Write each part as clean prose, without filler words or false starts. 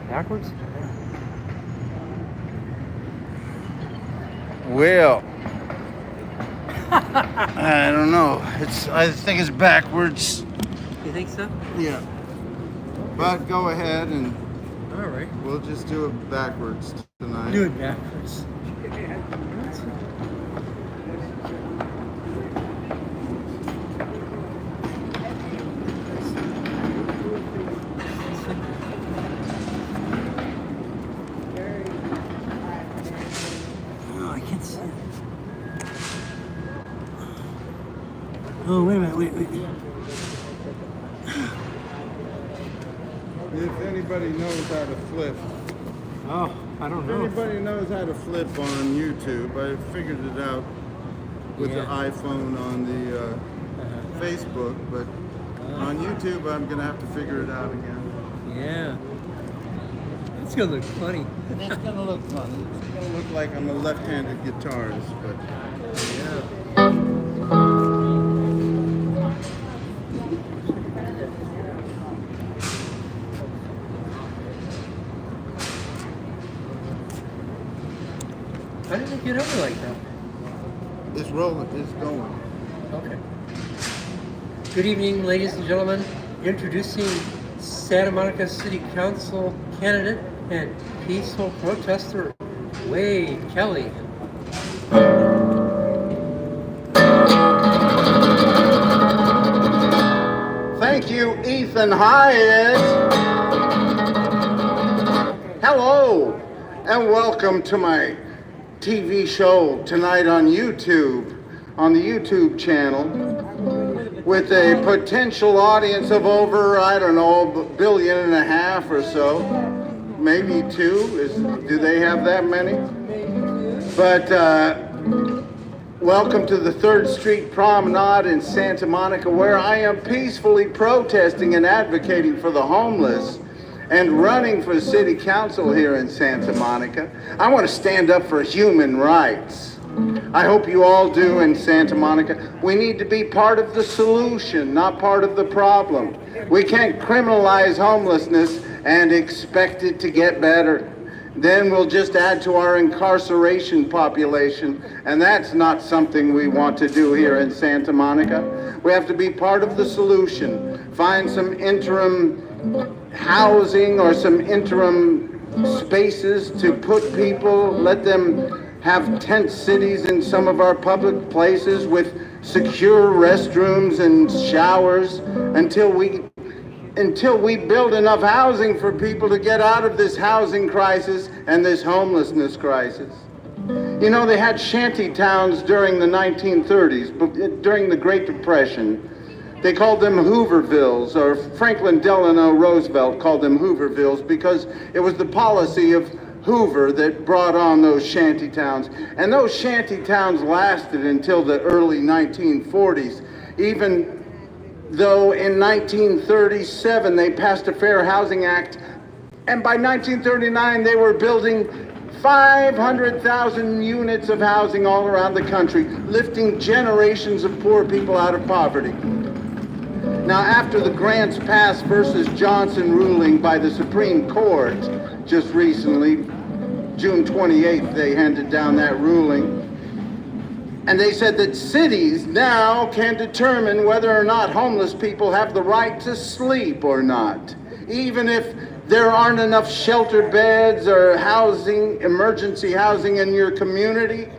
Backwards? Well, I don't know. I think it's backwards. You think so? Yeah. But go ahead and All right. we'll just do it backwards tonight. Do it backwards. Oh, I can't see it. Oh, wait a minute. Wait. If anybody knows how to flip, Oh, I don't if know. anybody knows how to flip on YouTube, I figured it out with the iPhone on the Facebook, but on YouTube I'm gonna have to figure it out again. Yeah. It's gonna look funny. It's gonna look funny. It's gonna look like I'm a left-handed guitarist, but Yeah. How did it get over like that? it's rolling, it's going. Okay. Good evening, ladies and gentlemen. Introducing Santa Monica City Council candidate and peaceful protester, Wade Kelley. Thank you, Ethan Hyatt. Hello, and welcome to my TV show tonight on YouTube, on the YouTube channel, with a potential audience of over, I don't know, 1.5 billion or so, maybe 2. Do they have that many? But welcome to the 3rd Street Promenade in Santa Monica, where I am peacefully protesting and advocating for the homeless and running for city council here in Santa Monica. I want to stand up for human rights. I hope you all do in Santa Monica. We need to be part of the solution, not part of the problem. We can't criminalize homelessness and expect it to get better. Then we'll just add to our incarceration population, and that's not something we want to do here in Santa Monica. We have to be part of the solution. Find some interim housing or some interim spaces to put people, let them have tent cities in some of our public places with secure restrooms and showers until we build enough housing for people to get out of this housing crisis and this homelessness crisis. You know, they had shanty towns during the 1930s, during the Great Depression. They called them Hoovervilles, or Franklin Delano Roosevelt called them Hoovervilles because it was the policy of Hoover that brought on those shanty towns. And those shanty towns lasted until the early 1940s, even though in 1937 they passed a Fair Housing Act, and by 1939 they were building 500,000 units of housing all around the country, lifting generations of poor people out of poverty. Now, after the Grants Pass versus Johnson ruling by the Supreme Court just recently, June 28th, they handed down that ruling. And they said that cities now can determine whether or not homeless people have the right to sleep or not. Even if there aren't enough shelter beds or housing, emergency housing in your community,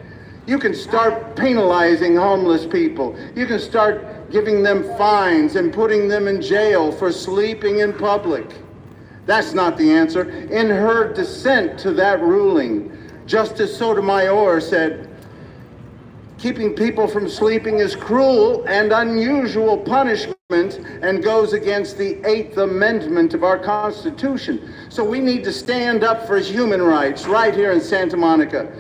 you can start penalizing homeless people. You can start giving them fines and putting them in jail for sleeping in public. That's not the answer. In her dissent to that ruling, Justice Sotomayor said, keeping people from sleeping is cruel and unusual punishment and goes against the 8th Amendment of our Constitution. So we need to stand up for human rights right here in Santa Monica.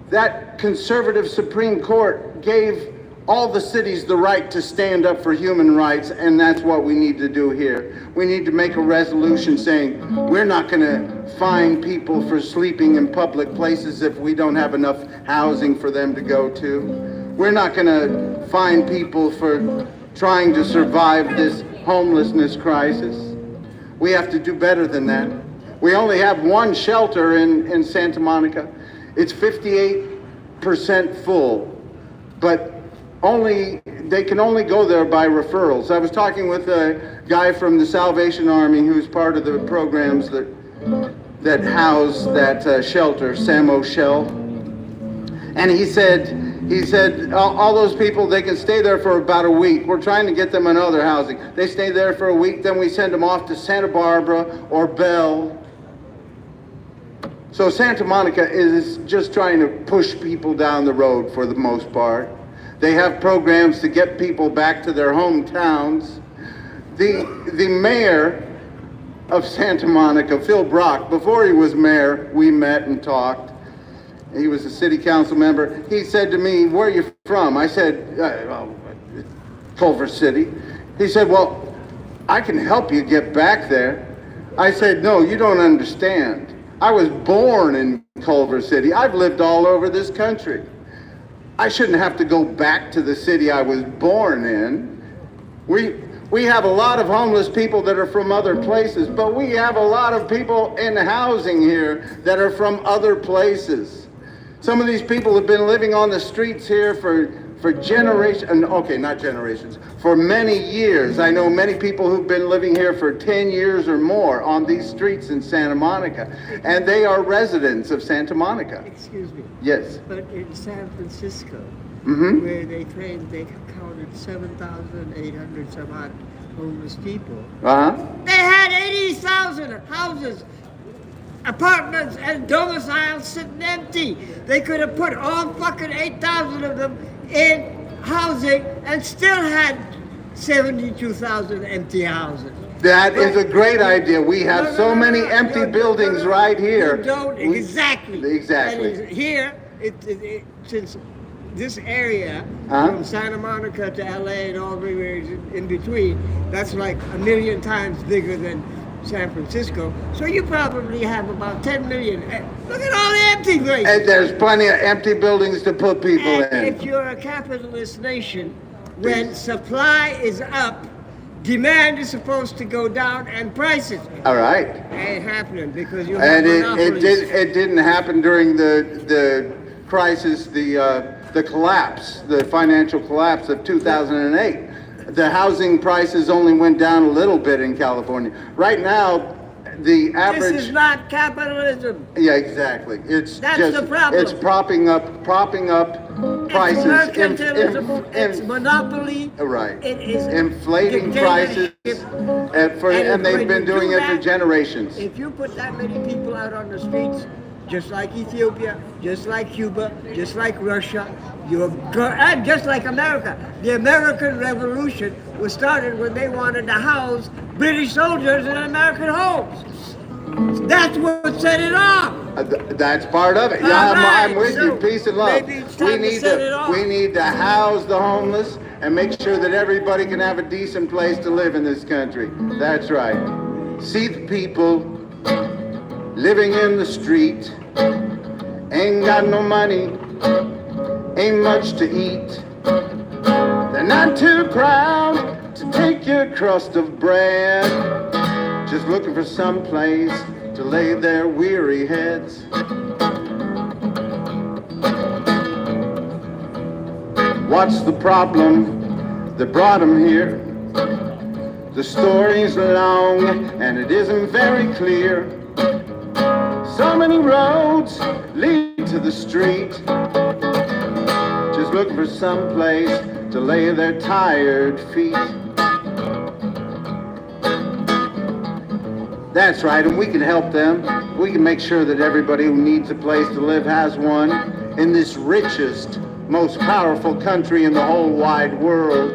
That conservative Supreme Court gave all the cities the right to stand up for human rights, and that's what we need to do here. We need to make a resolution saying we're not going to fine people for sleeping in public places if we don't have enough housing for them to go to. We're not going to fine people for trying to survive this homelessness crisis. We have to do better than that. We only have one shelter in Santa Monica. It's 58% full, but they can only go there by referrals. I was talking with a guy from the Salvation Army who's part of the programs that house that shelter, Samo Shell. And he said, all those people, they can stay there for about a week. We're trying to get them another housing. They stay there for a week, then we send them off to Santa Barbara or Bell. So Santa Monica is just trying to push people down the road for the most part. They have programs to get people back to their hometowns. The mayor of Santa Monica, Phil Brock, before he was mayor, we met and talked. He was a city council member. He said to me, "Where are you from?" I said, Culver City. He said, "Well, I can help you get back there." I said, "No, you don't understand. I was born in Culver City. I've lived all over this country. I shouldn't have to go back to the city I was born in. We have a lot of homeless people that are from other places, but we have a lot of people in housing here that are from other places. Some of these people have been living on the streets here for generations, okay, not generations, for many years. I know many people who've been living here for 10 years or more on these streets in Santa Monica, and they are residents of Santa Monica." Excuse me. Yes. But in San Francisco, Mm-hmm. where they claimed they counted 7,800 some odd homeless people, Uh-huh. they had 80,000 houses, apartments, and domiciles sitting empty. They could have put all fucking 8,000 of them in housing and still had 72,000 empty houses. That is a great idea. We have so many empty buildings right here. You don't, exactly. Exactly. And here, since this area, Uh-huh. from Santa Monica to LA and all the way in between, that's like 1,000,000 times bigger than San Francisco. So you probably have about 10 million. Look at all the empty places. And there's plenty of empty buildings to put people And in. if you're a capitalist nation, when supply is up, demand is supposed to go down and prices. All right. Ain't happening because you have And monopolies. it didn't happen during the crisis, the collapse, the financial collapse of 2008. The housing prices only went down a little bit in California. Right now, the average... This is not capitalism. Yeah, exactly. That's just, the problem. It's propping up prices. It's mercantilism. It's monopoly. Right. It is inflating prices, and they've been doing it for generations. If you put that many people out on the streets, just like Ethiopia, just like Cuba, just like Russia, and just like America. The American Revolution was started when they wanted to house British soldiers in American homes. That's what set it off. That's part of it. Yeah, I'm with you. Peace and love. Maybe it's time to set it off. We need to house the homeless and make sure that everybody can have a decent place to live in this country. That's right. See the people living in the street, ain't got no money, ain't much to eat. They're not too proud to take your crust of bread, just looking for some place to lay their weary heads. What's the problem that brought them here? The story's long and it isn't very clear. So many roads lead to the street, just looking for some place to lay their tired feet. That's right, and we can help them. We can make sure that everybody who needs a place to live has one in this richest, most powerful country in the whole wide world.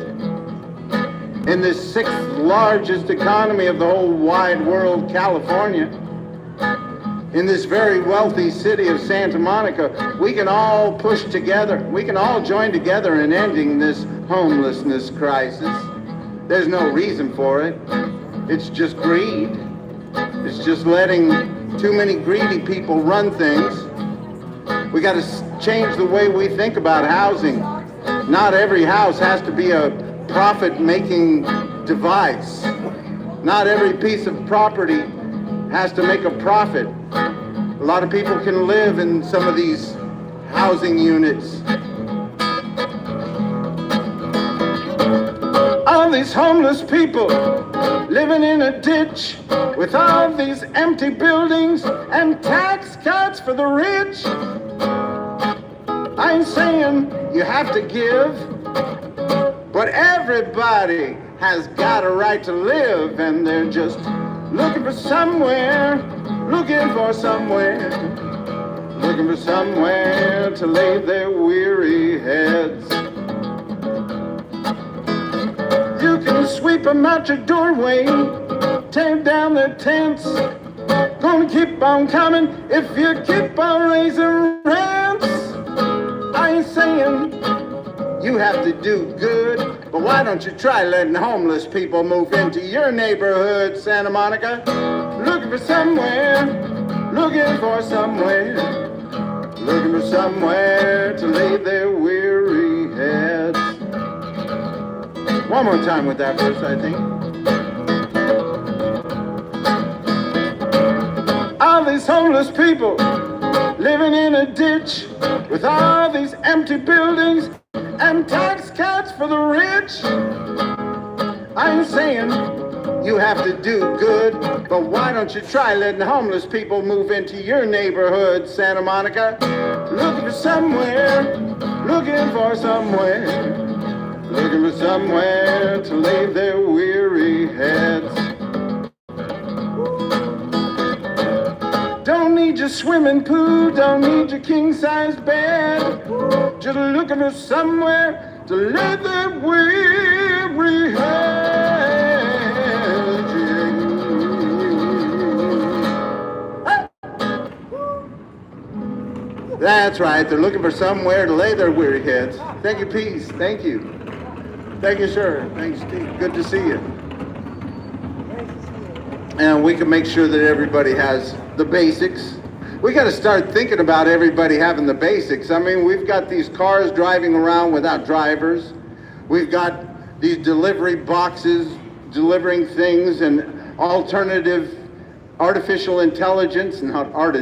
In this sixth largest economy of the whole wide world, California. In this very wealthy city of Santa Monica, we can all push together. We can all join together in ending this homelessness crisis. There's no reason for it. It's just greed. It's just letting too many greedy people run things. We got to change the way we think about housing. Not every house has to be a profit-making device. Not every piece of property has to make a profit. A lot of people can live in some of these housing units. All these homeless people living in a ditch with all these empty buildings and tax cuts for the rich. I ain't saying you have to give, but everybody has got a right to live, and they're just looking for somewhere, looking for somewhere, looking for somewhere to lay their weary heads. You can sweep them out your doorway, tear down their tents. Gonna keep on coming if you keep on raising rents. I ain't saying you have to do good, but why don't you try letting homeless people move into your neighborhood, Santa Monica? Looking for somewhere, looking for somewhere, looking for somewhere to lay their weary heads. One more time with that verse, I think. All these homeless people living in a ditch with all these empty buildings and tax cuts for the rich. I ain't saying you have to do good, but why don't you try letting homeless people move into your neighborhood, Santa Monica? Looking for somewhere, looking for somewhere, looking for somewhere to lay their weary heads. Don't need your swimming pool, don't need your king-size bed. Just looking for somewhere to lay their weary heads. That's right, they're looking for somewhere to lay their weary heads. Thank you, Peace. Thank you. Thank you, sir. Thanks, Steve. Good to see you. And we can make sure that everybody has the basics. We got to start thinking about everybody having the basics. I mean, we've got these cars driving around without drivers. We've got these delivery boxes delivering things, and alternative artificial intelligence, not art,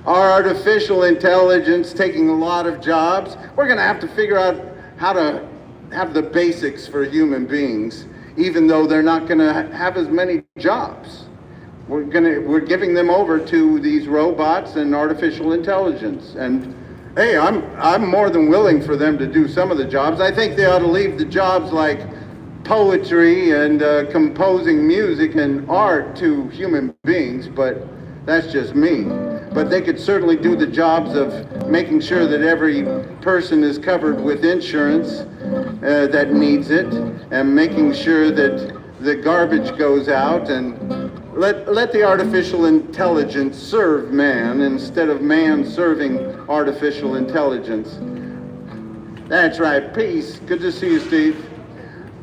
our artificial intelligence taking a lot of jobs. We're going to have to figure out how to have the basics for human beings, even though they're not going to have as many jobs. We're giving them over to these robots and artificial intelligence. And hey, I'm more than willing for them to do some of the jobs. I think they ought to leave the jobs like poetry and composing music and art to human beings, but that's just me. But they could certainly do the jobs of making sure that every person is covered with insurance that needs it, and making sure that the garbage goes out, and let the artificial intelligence serve man instead of man serving artificial intelligence. That's right. Peace. Good to see you, Steve.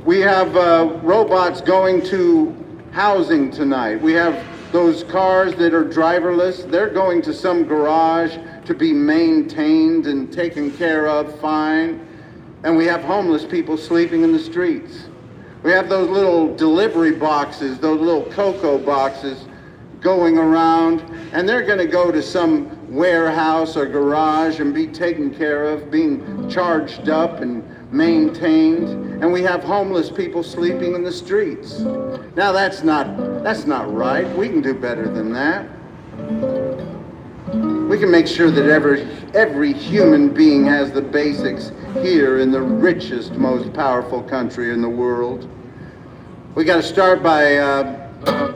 We have robots going to housing tonight. We have those cars that are driverless. They're going to some garage to be maintained and taken care of fine. And we have homeless people sleeping in the streets. We have those little delivery boxes, those little cocoa boxes going around, and they're going to go to some warehouse or garage and be taken care of, being charged up and maintained. And we have homeless people sleeping in the streets. Now that's not right. We can do better than that. We can make sure that every human being has the basics here in the richest, most powerful country in the world. We got to start by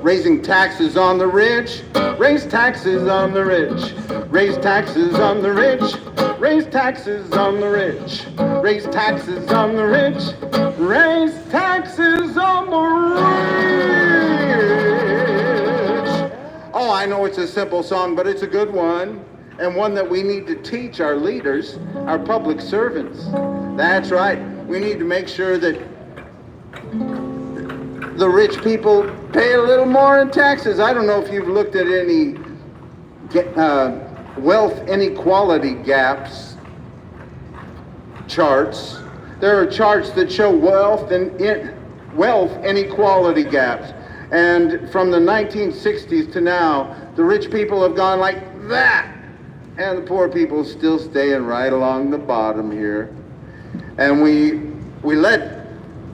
raising taxes on the rich. Raise taxes on the rich. Raise taxes on the rich. Raise taxes on the rich. Raise taxes on the rich. Raise taxes on the rich. Oh, I know it's a simple song, but it's a good one, and one that we need to teach our leaders, our public servants. That's right. We need to make sure that the rich people pay a little more in taxes. I don't know if you've looked at any wealth inequality gaps charts. There are charts that show wealth wealth inequality gaps. And from the 1960s to now, the rich people have gone like that, and the poor people still staying right along the bottom here. And we let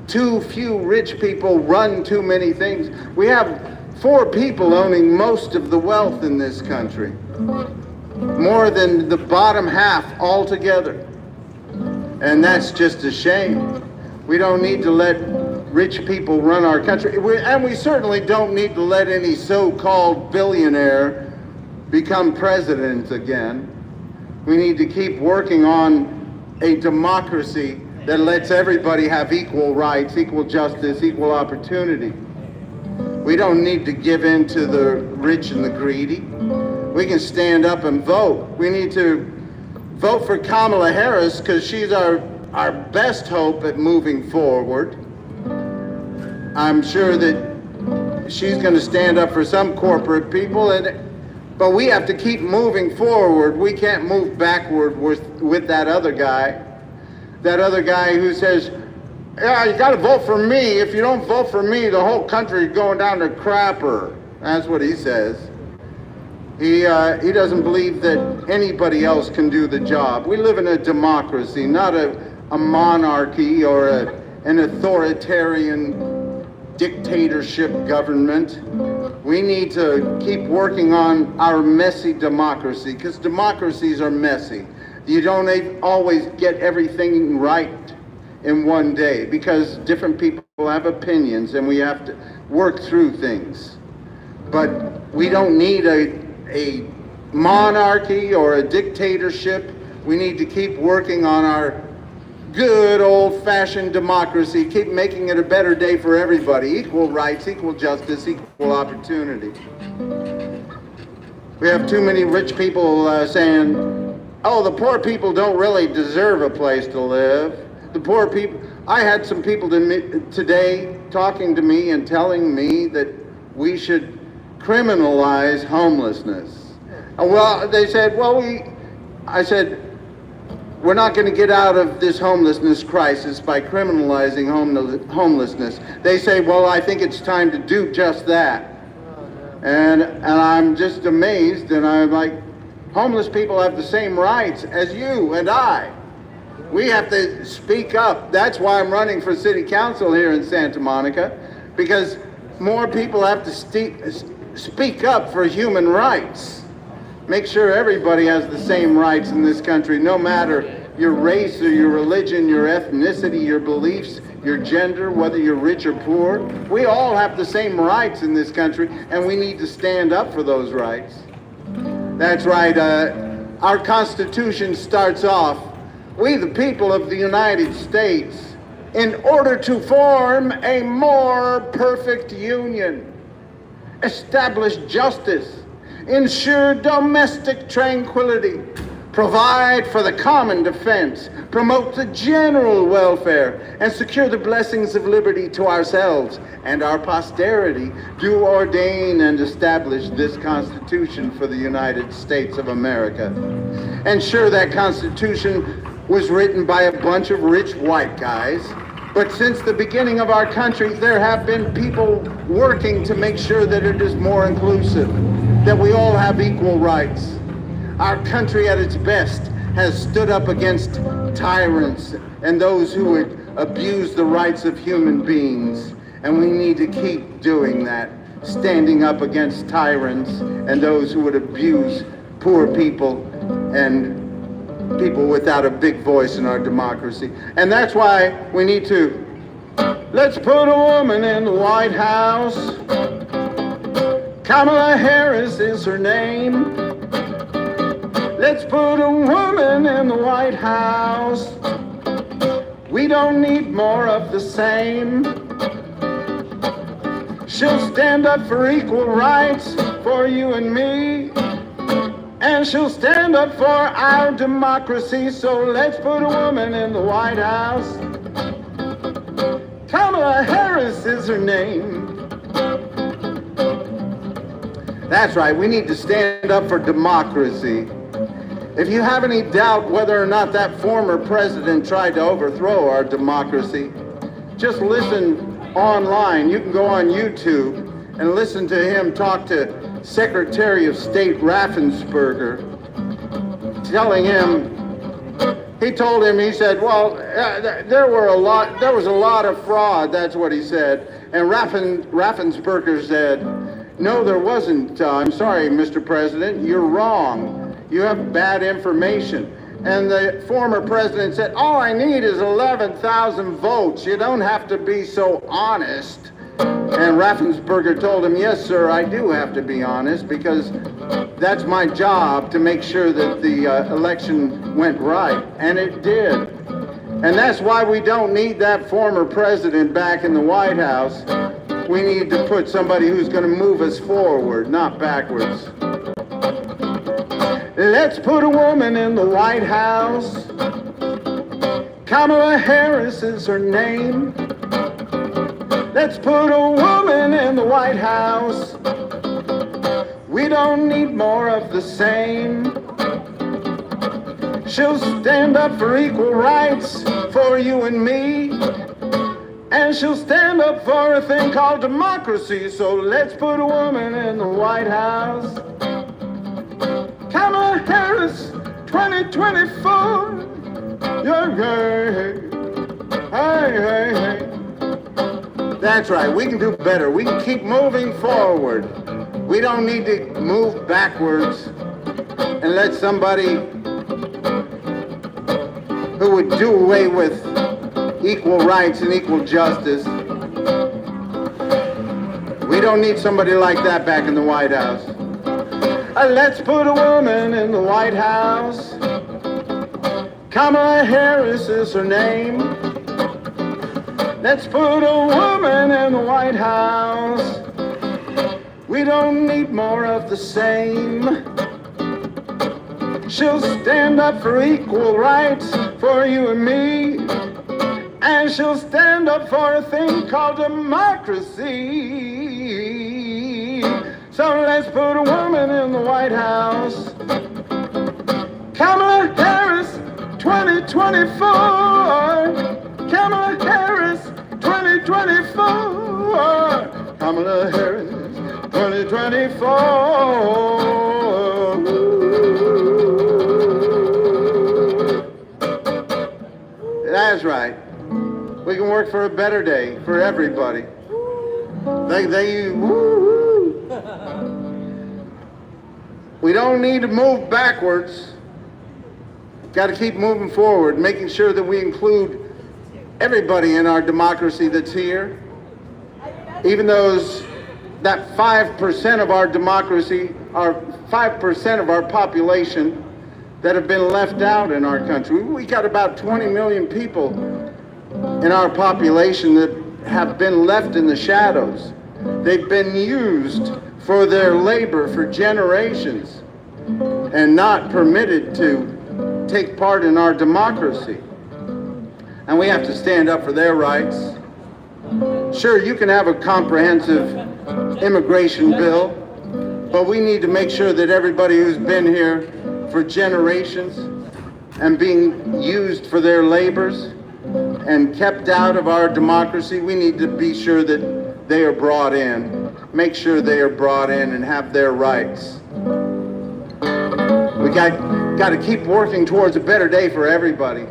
too few rich people run too many things. We have 4 people owning most of the wealth in this country, more than the bottom half altogether. And that's just a shame. We don't need to let rich people run our country. And we certainly don't need to let any so-called billionaire become president again. We need to keep working on a democracy that lets everybody have equal rights, equal justice, equal opportunity. We don't need to give in to the rich and the greedy. We can stand up and vote. We need to vote for Kamala Harris because she's our best hope at moving forward. I'm sure that she's going to stand up for some corporate people, but we have to keep moving forward. We can't move backward with that other guy. That other guy who says, yeah, you got to vote for me. If you don't vote for me, the whole country is going down to crapper. That's what he says. He doesn't believe that anybody else can do the job. We live in a democracy, not a monarchy or an authoritarian dictatorship government. We need to keep working on our messy democracy, because democracies are messy. You don't always get everything right in one day, because different people have opinions and we have to work through things. But we don't need a monarchy or a dictatorship. We need to keep working on our good old-fashioned democracy, keep making it a better day for everybody. Equal rights, equal justice, equal opportunity. We have too many rich people saying, oh, the poor people don't really deserve a place to live. The poor people, I had some people today talking to me and telling me that we should criminalize homelessness. Well, they said, I said, we're not going to get out of this homelessness crisis by criminalizing homelessness. They say, well, I think it's time to do just that. And I'm just amazed, and I'm like, homeless people have the same rights as you and I. We have to speak up. That's why I'm running for city council here in Santa Monica, because more people have to speak up for human rights. Make sure everybody has the same rights in this country, no matter your race or your religion, your ethnicity, your beliefs, your gender, whether you're rich or poor. We all have the same rights in this country, and we need to stand up for those rights. That's right. Our Constitution starts off, we the people of the United States, in order to form a more perfect union, establish justice, ensure domestic tranquility, provide for the common defense, promote the general welfare, and secure the blessings of liberty to ourselves and our posterity, do ordain and establish this Constitution for the United States of America. And sure, that Constitution was written by a bunch of rich white guys, but since the beginning of our country, there have been people working to make sure that it is more inclusive, that we all have equal rights. Our country at its best has stood up against tyrants and those who would abuse the rights of human beings. And we need to keep doing that, standing up against tyrants and those who would abuse poor people and people without a big voice in our democracy. And that's why we need to, let's put a woman in the White House. Kamala Harris is her name. Let's put a woman in the White House. We don't need more of the same. She'll stand up for equal rights for you and me. And she'll stand up for our democracy. So let's put a woman in the White House. Kamala Harris is her name. That's right, we need to stand up for democracy. If you have any doubt whether or not that former president tried to overthrow our democracy, just listen online. You can go on YouTube and listen to him talk to Secretary of State Raffensperger, telling him, he told him, he said, well, there was a lot of fraud, that's what he said. And Raffensperger said, no, there wasn't. I'm sorry, Mr. President, you're wrong. You have bad information. And the former president said, all I need is 11,000 votes. You don't have to be so honest. And Raffensperger told him, yes, sir, I do have to be honest because that's my job to make sure that the election went right. And it did. And that's why we don't need that former president back in the White House. We need to put somebody who's going to move us forward, not backwards. Let's put a woman in the White House. Kamala Harris is her name. Let's put a woman in the White House. We don't need more of the same. She'll stand up for equal rights for you and me. And she'll stand up for a thing called democracy. So let's put a woman in the White House. Kamala Harris, 2024. Yeah, hey. That's right, we can do better. We can keep moving forward. We don't need to move backwards and let somebody who would do away with equal rights and equal justice. We don't need somebody like that back in the White House. Let's put a woman in the White House. Kamala Harris is her name. Let's put a woman in the White House. We don't need more of the same. She'll stand up for equal rights for you and me. And she'll stand up for a thing called democracy. So let's put a woman in the White House. Kamala Harris, 2024. Kamala Harris, 2024. Kamala Harris, 2024. That's right. We can work for a better day for everybody. We don't need to move backwards. Got to keep moving forward, making sure that we include everybody in our democracy that's here. Even those that 5% of our democracy, are 5% of our population that have been left out in our country. We got about 20 million people in our population that have been left in the shadows. They've been used for their labor for generations and not permitted to take part in our democracy. And we have to stand up for their rights. Sure, you can have a comprehensive immigration bill, but we need to make sure that everybody who's been here for generations and being used for their labors and kept out of our democracy, we need to be sure that they are brought in. Make sure they are brought in and have their rights. We got to keep working towards a better day for everybody.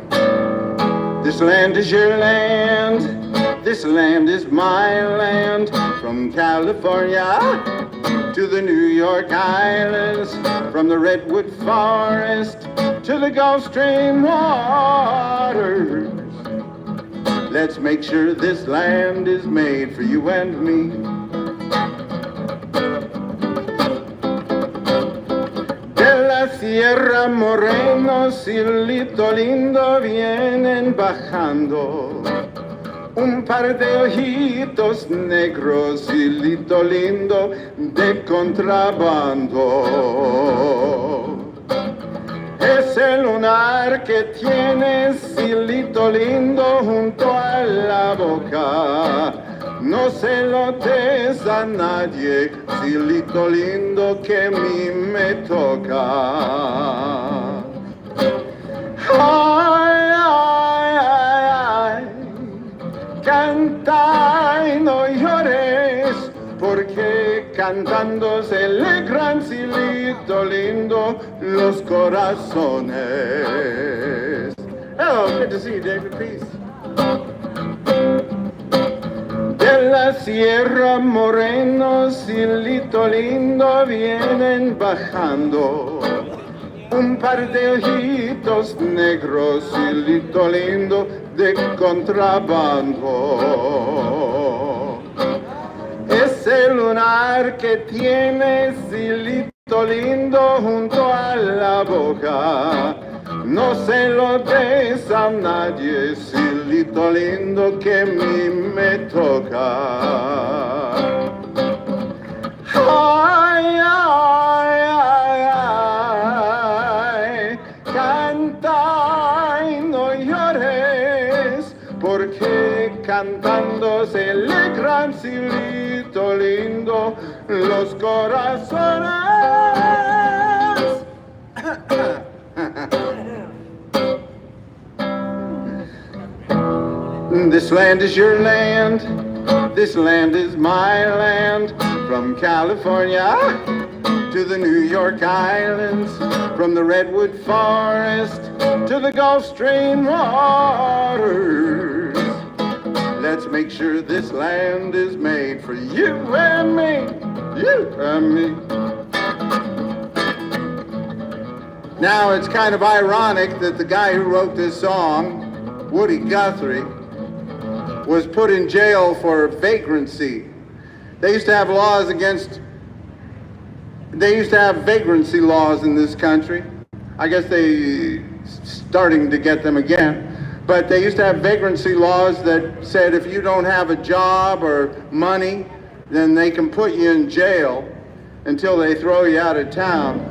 This land is your land. This land is my land. From California to the New York Islands, from the Redwood Forest to the Gulf Stream waters. Let's make sure this land is made for you and me. De la Sierra Moreno, cielito lindo, vienen bajando un par de ojitos negros, cielito lindo de contrabando. Ese lunar que tienes, cielito lindo, junto a la boca, no se lo des a nadie, cielito lindo que a mí me toca. Ay, ay, ay, canta y cantándose el gran silito lindo, los corazones. Hello, good to see you, David. Peace. De la Sierra Moreno, silito lindo, vienen bajando un par de ojitos negros, silito lindo, de contrabando. Ese lunar que tiene, silito lindo, junto a la boca, no se lo des a nadie, silito lindo, que a mí me toca. Ay, ay, ay, ay, canta y no llores, porque cantándose el gran silito lindo, los corazones. This land is your land, this land is my land, from California to the New York Islands, from the Redwood Forest to the Gulf Stream waters. Let's make sure this land is made for you and me, you and me. Now, it's kind of ironic that the guy who wrote this song, Woody Guthrie, was put in jail for vagrancy. They used to have vagrancy laws in this country. I guess they starting to get them again. But they used to have vagrancy laws that said if you don't have a job or money, then they can put you in jail until they throw you out of town.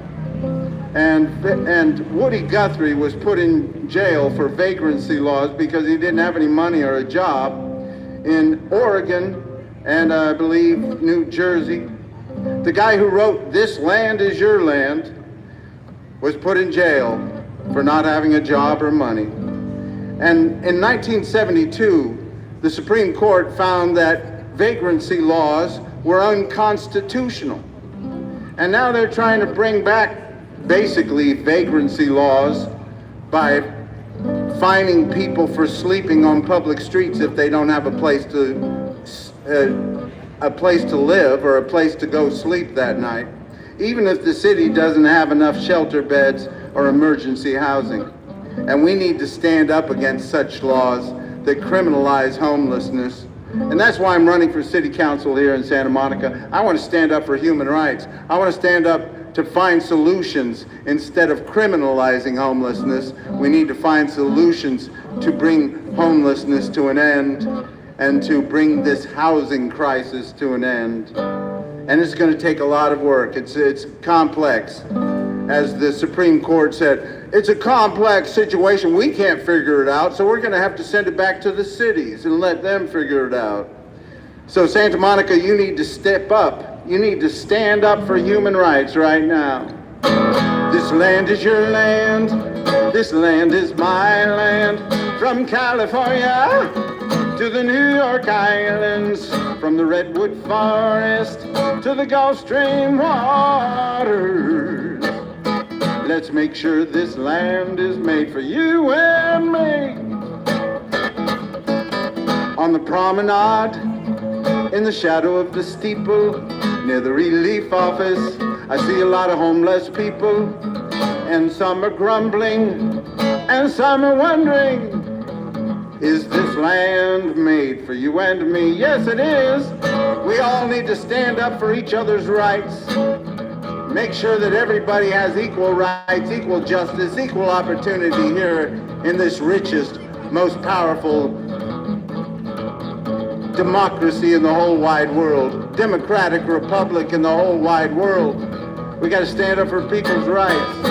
And Woody Guthrie was put in jail for vagrancy laws because he didn't have any money or a job in Oregon and I believe New Jersey. The guy who wrote This Land Is Your Land was put in jail for not having a job or money. And in 1972, the Supreme Court found that vagrancy laws were unconstitutional. And now they're trying to bring back basically vagrancy laws by fining people for sleeping on public streets if they don't have a place to live or a place to go sleep that night, even if the city doesn't have enough shelter beds or emergency housing. And we need to stand up against such laws that criminalize homelessness. And that's why I'm running for city council here in Santa Monica. I want to stand up for human rights. I want to stand up to find solutions instead of criminalizing homelessness. We need to find solutions to bring homelessness to an end and to bring this housing crisis to an end. And it's going to take a lot of work. It's complex. As the Supreme Court said, it's a complex situation. We can't figure it out, so we're going to have to send it back to the cities and let them figure it out. So Santa Monica, you need to step up. You need to stand up for human rights right now. This land is your land. This land is my land. From California to the New York Islands, from the Redwood Forest to the Gulf Stream waters. Let's make sure this land is made for you and me. On the promenade, in the shadow of the steeple, near the relief office, I see a lot of homeless people, and some are grumbling, and some are wondering, is this land made for you and me? Yes, it is. We all need to stand up for each other's rights. Make sure that everybody has equal rights, equal justice, equal opportunity here in this richest, most powerful democracy in the whole wide world, democratic republic in the whole wide world. We got to stand up for people's rights.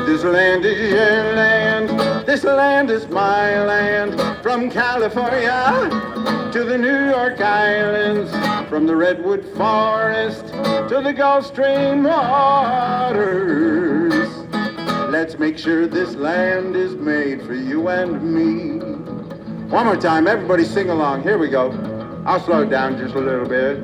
This land is your land, this land is my land, from California to the New York Islands, from the Redwood Forest to the Gulf Stream waters. Let's make sure this land is made for you and me. One more time, everybody sing along. Here we go. I'll slow it down just a little bit.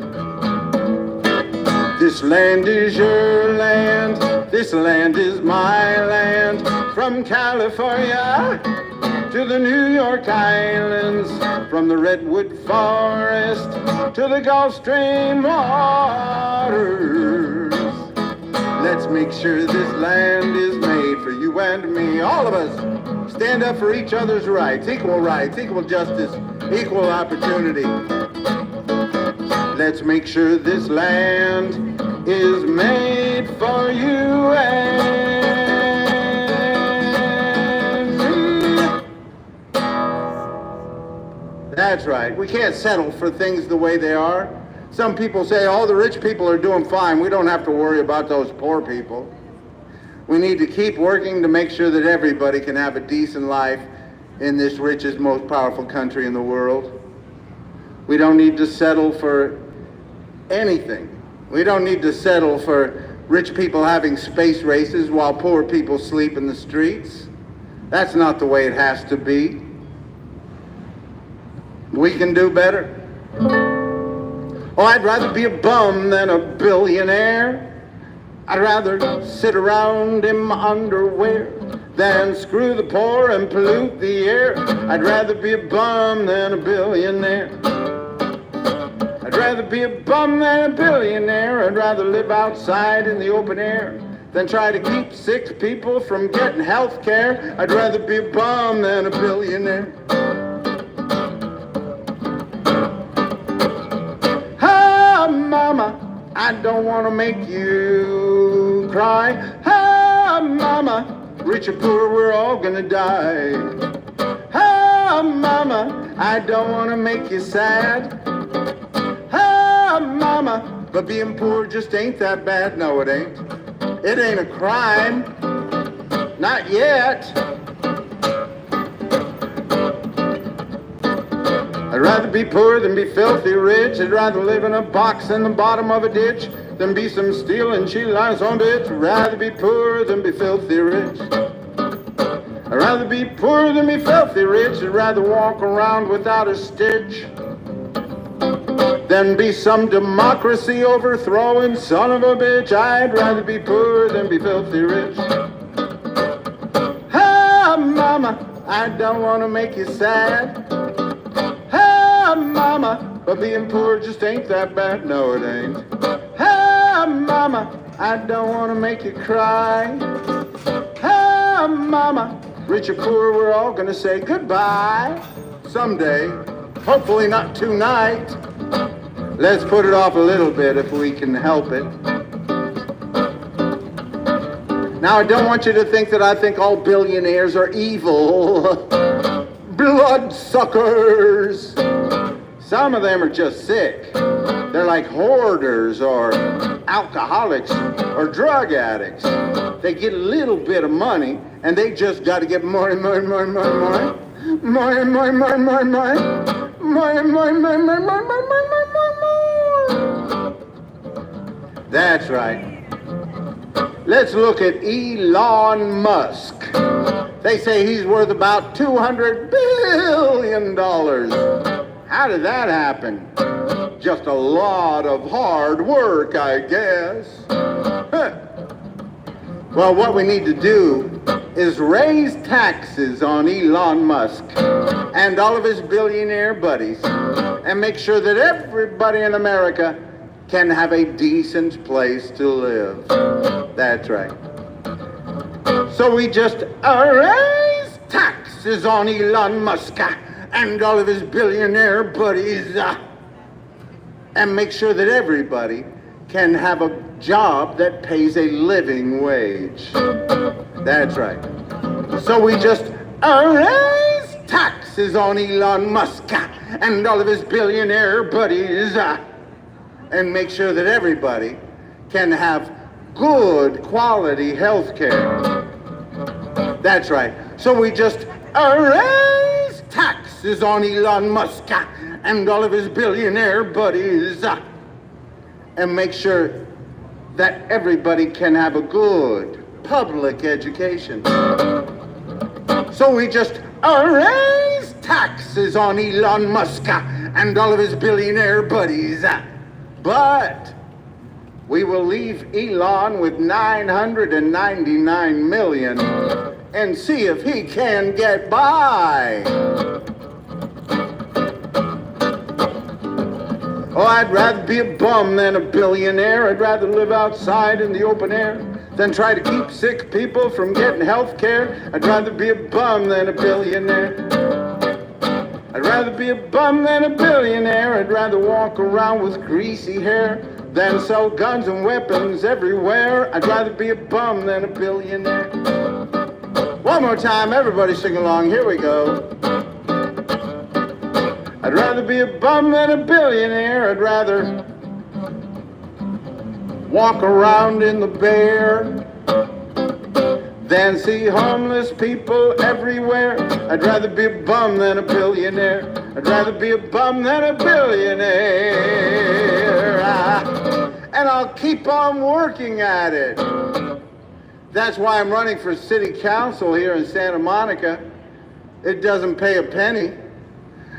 This land is your land, this land is my land. From California to the New York Islands, from the Redwood Forest to the Gulf Stream waters. Let's make sure this land is made for you and me. All of us stand up for each other's rights, equal justice, equal opportunity. Let's make sure this land is made for you and me. That's right. We can't settle for things the way they are. Some people say, oh, the rich people are doing fine. We don't have to worry about those poor people. We need to keep working to make sure that everybody can have a decent life in this richest, most powerful country in the world. We don't need to settle for anything. We don't need to settle for rich people having space races while poor people sleep in the streets. That's not the way it has to be. We can do better. Oh, I'd rather be a bum than a billionaire. I'd rather sit around in my underwear than screw the poor and pollute the air. I'd rather be a bum than a billionaire. I'd rather be a bum than a billionaire. I'd rather live outside in the open air than try to keep sick people from getting health care. I'd rather be a bum than a billionaire. Mama, I don't want to make you cry. Ah, mama, rich or poor, we're all gonna die. Ah, mama, I don't want to make you sad. Ah, mama, but being poor just ain't that bad. No, it ain't. It ain't a crime. Not yet. I'd rather be poor than be filthy rich. I'd rather live in a box in the bottom of a ditch than be some stealing she lies on bitch. I'd rather be poor than be filthy rich. I'd rather be poor than be filthy rich. I'd rather walk around without a stitch than be some democracy overthrowing son of a bitch. I'd rather be poor than be filthy rich. Ah, mama, I don't want to make you sad. Mama, but being poor just ain't that bad. No, it ain't. Ah, mama, I don't want to make you cry. Ah, mama, rich or poor, we're all gonna say goodbye someday. Hopefully not tonight. Let's put it off a little bit if we can help it. Now, I don't want you to think that I think all billionaires are evil. Bloodsuckers. Some of them are just sick. They're like hoarders or alcoholics or drug addicts. They get a little bit of money and they just got to get more and more and more and more and more. More and more and more and more and more. More and more and more and more and more and more and more. That's right. Let's look at Elon Musk. They say he's worth about $200 billion. How did that happen? Just a lot of hard work, I guess. Well, what we need to do is raise taxes on Elon Musk and all of his billionaire buddies and make sure that everybody in America can have a decent place to live. That's right. So we just raise taxes on Elon Musk and all of his billionaire buddies and make sure that everybody can have a job that pays a living wage. That's right. So we just raise taxes on Elon Musk and all of his billionaire buddies and make sure that everybody can have good quality health care. That's right. So we just raise taxes on Elon Musk and all of his billionaire buddies and make sure that everybody can have a good public education. So we just raise taxes on Elon Musk and all of his billionaire buddies. But We will leave Elon with 999 million and see if he can get by. Oh, I'd rather be a bum than a billionaire. I'd rather live outside in the open air than try to keep sick people from getting health care. I'd rather be a bum than a billionaire. I'd rather be a bum than a billionaire. I'd rather walk around with greasy hair than sell guns and weapons everywhere. I'd rather be a bum than a billionaire. One more time, everybody sing along. Here we go. I'd rather be a bum than a billionaire. I'd rather walk around in the Bear than see homeless people everywhere. I'd rather be a bum than a billionaire. I'd rather be a bum than a billionaire. And I'll keep on working at it. That's why I'm running for city council here in Santa Monica. It doesn't pay a penny.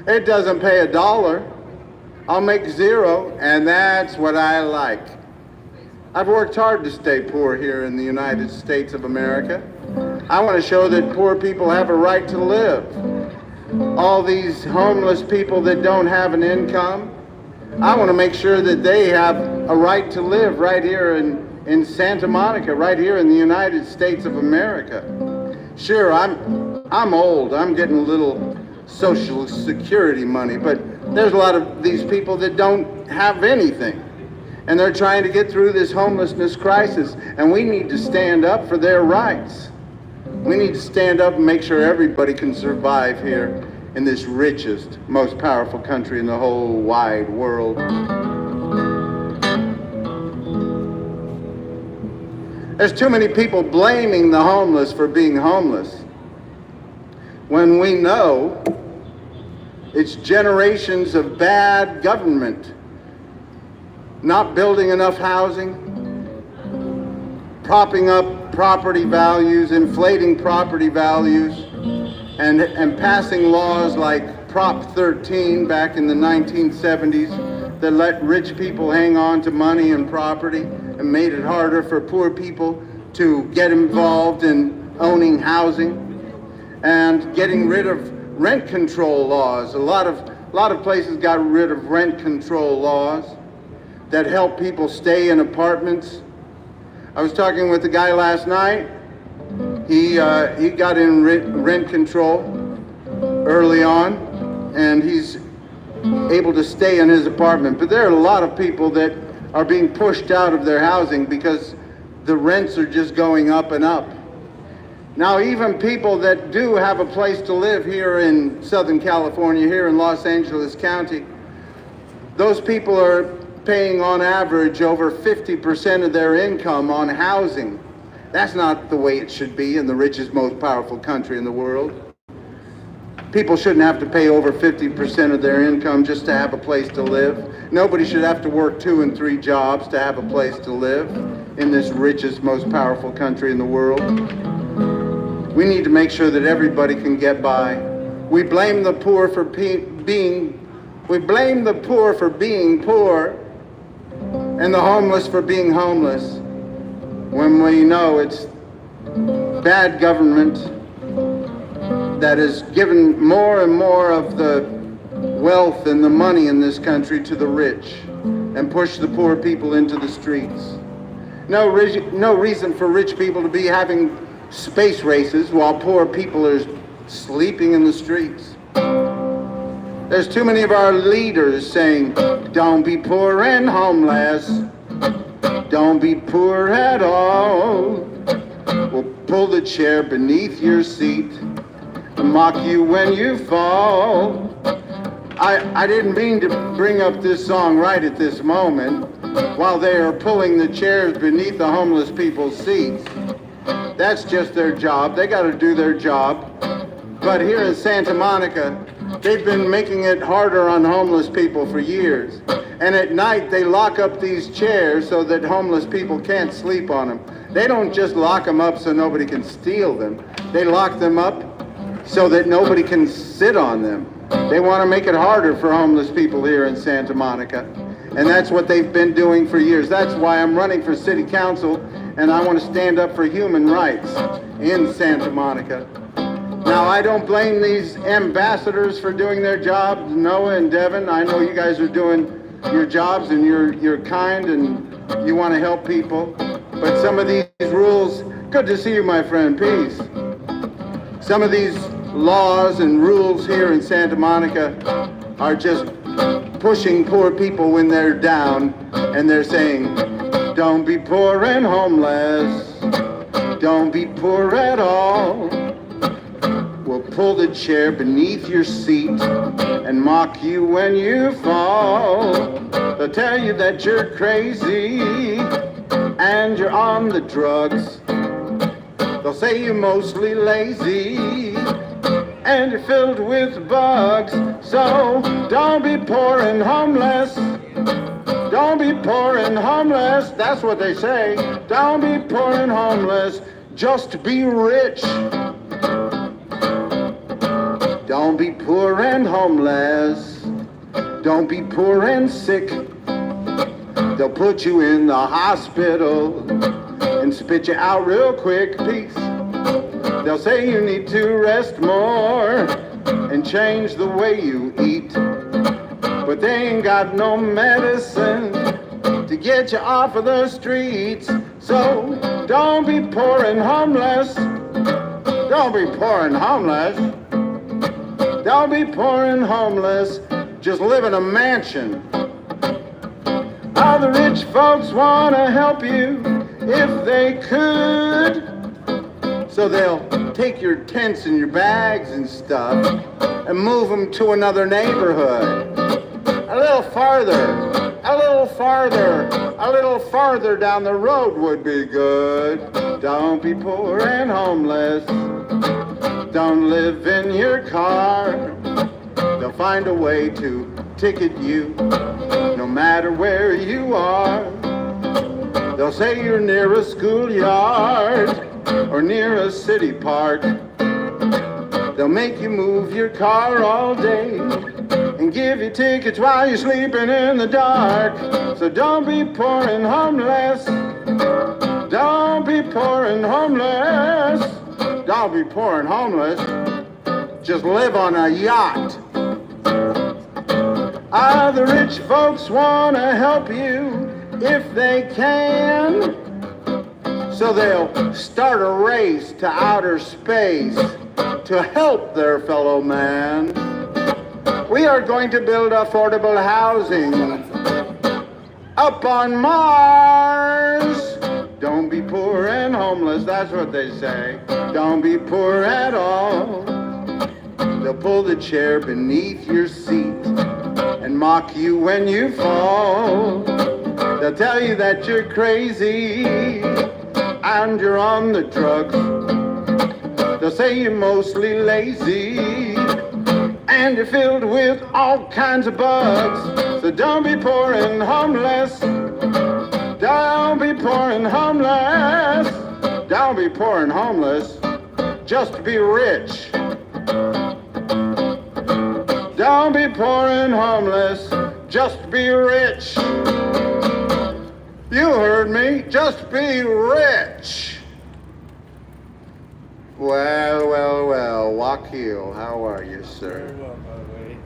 It doesn't pay $1. I'll make $0, and that's what I like. I've worked hard to stay poor here in the United States of America. I want to show that poor people have a right to live. All these homeless people that don't have an income, I want to make sure that they have a right to live right here in Santa Monica, right here in the United States of America. Sure, I'm old. I'm getting a little Social Security money, but there's a lot of these people that don't have anything, and they're trying to get through this homelessness crisis, and we need to stand up for their rights. We need to stand up and make sure everybody can survive here in this richest, most powerful country in the whole wide world. There's too many people blaming the homeless for being homeless, when we know it's generations of bad government, not building enough housing, propping up property values, inflating property values, and passing laws like Prop 13 back in the 1970s that let rich people hang on to money and property and made it harder for poor people to get involved in owning housing, and getting rid of rent control laws. A lot of places got rid of rent control laws that help people stay in apartments. I was talking with a guy last night. He got in rent control early on, and he's able to stay in his apartment. But there are a lot of people that are being pushed out of their housing because the rents are just going up and up. Now, even people that do have a place to live here in Southern California, here in Los Angeles County, those people are paying on average over 50% of their income on housing. That's not the way it should be in the richest, most powerful country in the world. People shouldn't have to pay over 50% of their income just to have a place to live. Nobody should have to work 2 and 3 jobs to have a place to live in this richest, most powerful country in the world. We need to make sure that everybody can get by. We blame the poor for being poor and the homeless for being homeless, when we know it's bad government that has given more and more of the wealth and the money in this country to the rich and pushed the poor people into the streets. No reason for rich people to be having space races while poor people are sleeping in the streets. There's too many of our leaders saying, don't be poor and homeless, don't be poor at all. We'll pull the chair beneath your seat and mock you when you fall. I didn't mean to bring up this song right at this moment while they are pulling the chairs beneath the homeless people's seats. That's just their job. They got to do their job. But here in Santa Monica, they've been making it harder on homeless people for years. And at night, they lock up these chairs so that homeless people can't sleep on them. They don't just lock them up so nobody can steal them. They lock them up so that nobody can sit on them. They want to make it harder for homeless people here in Santa Monica. And that's what they've been doing for years. That's why I'm running for city council, and I want to stand up for human rights in Santa Monica. Now, I don't blame these ambassadors for doing their jobs, Noah and Devin. I know you guys are doing your jobs, and you're kind, and you want to help people. But some of these rules, good to see you, my friend, peace. Some of these laws and rules here in Santa Monica are just pushing poor people when they're down, and they're saying, don't be poor and homeless, don't be poor at all. We'll pull the chair beneath your seat and mock you when you fall. They'll tell you that you're crazy and you're on the drugs. They'll say you're mostly lazy and you're filled with bugs. So don't be poor and homeless. Don't be poor and homeless. That's what they say. Don't be poor and homeless. Just be rich. Don't be poor and homeless. Don't be poor and sick. They'll put you in the hospital and spit you out real quick. Peace. They'll say you need to rest more and change the way you eat. But they ain't got no medicine to get you off of the streets. So don't be poor and homeless. Don't be poor and homeless. Don't be poor and homeless. Just live in a mansion. All the rich folks want to help you if they could. So they'll take your tents and your bags and stuff and move them to another neighborhood. A little farther, a little farther, a little farther down the road would be good. Don't be poor and homeless. Don't live in your car. They'll find a way to ticket you no matter where you are. They'll say you're near a schoolyard or near a city park. They'll make you move your car all day and give you tickets while you're sleeping in the dark. So don't be poor and homeless. Don't be poor and homeless. Don't be poor and homeless. Just live on a yacht. The rich folks want to help you if they can. So they'll start a race to outer space to help their fellow man. We are going to build affordable housing up on Mars. Don't be poor and homeless, that's what they say. Don't be poor at all. They'll pull the chair beneath your seat and mock you when you fall. They'll tell you that you're crazy and you're on the drugs. They'll say you're mostly lazy and you're filled with all kinds of bugs. So don't be poor and homeless. Don't be poor and homeless. Don't be poor and homeless. Just be rich. Don't be poor and homeless. Just be rich. You heard me. Just be rich. Well, well, well. Joaquin, how are you, sir? Very well, by the way.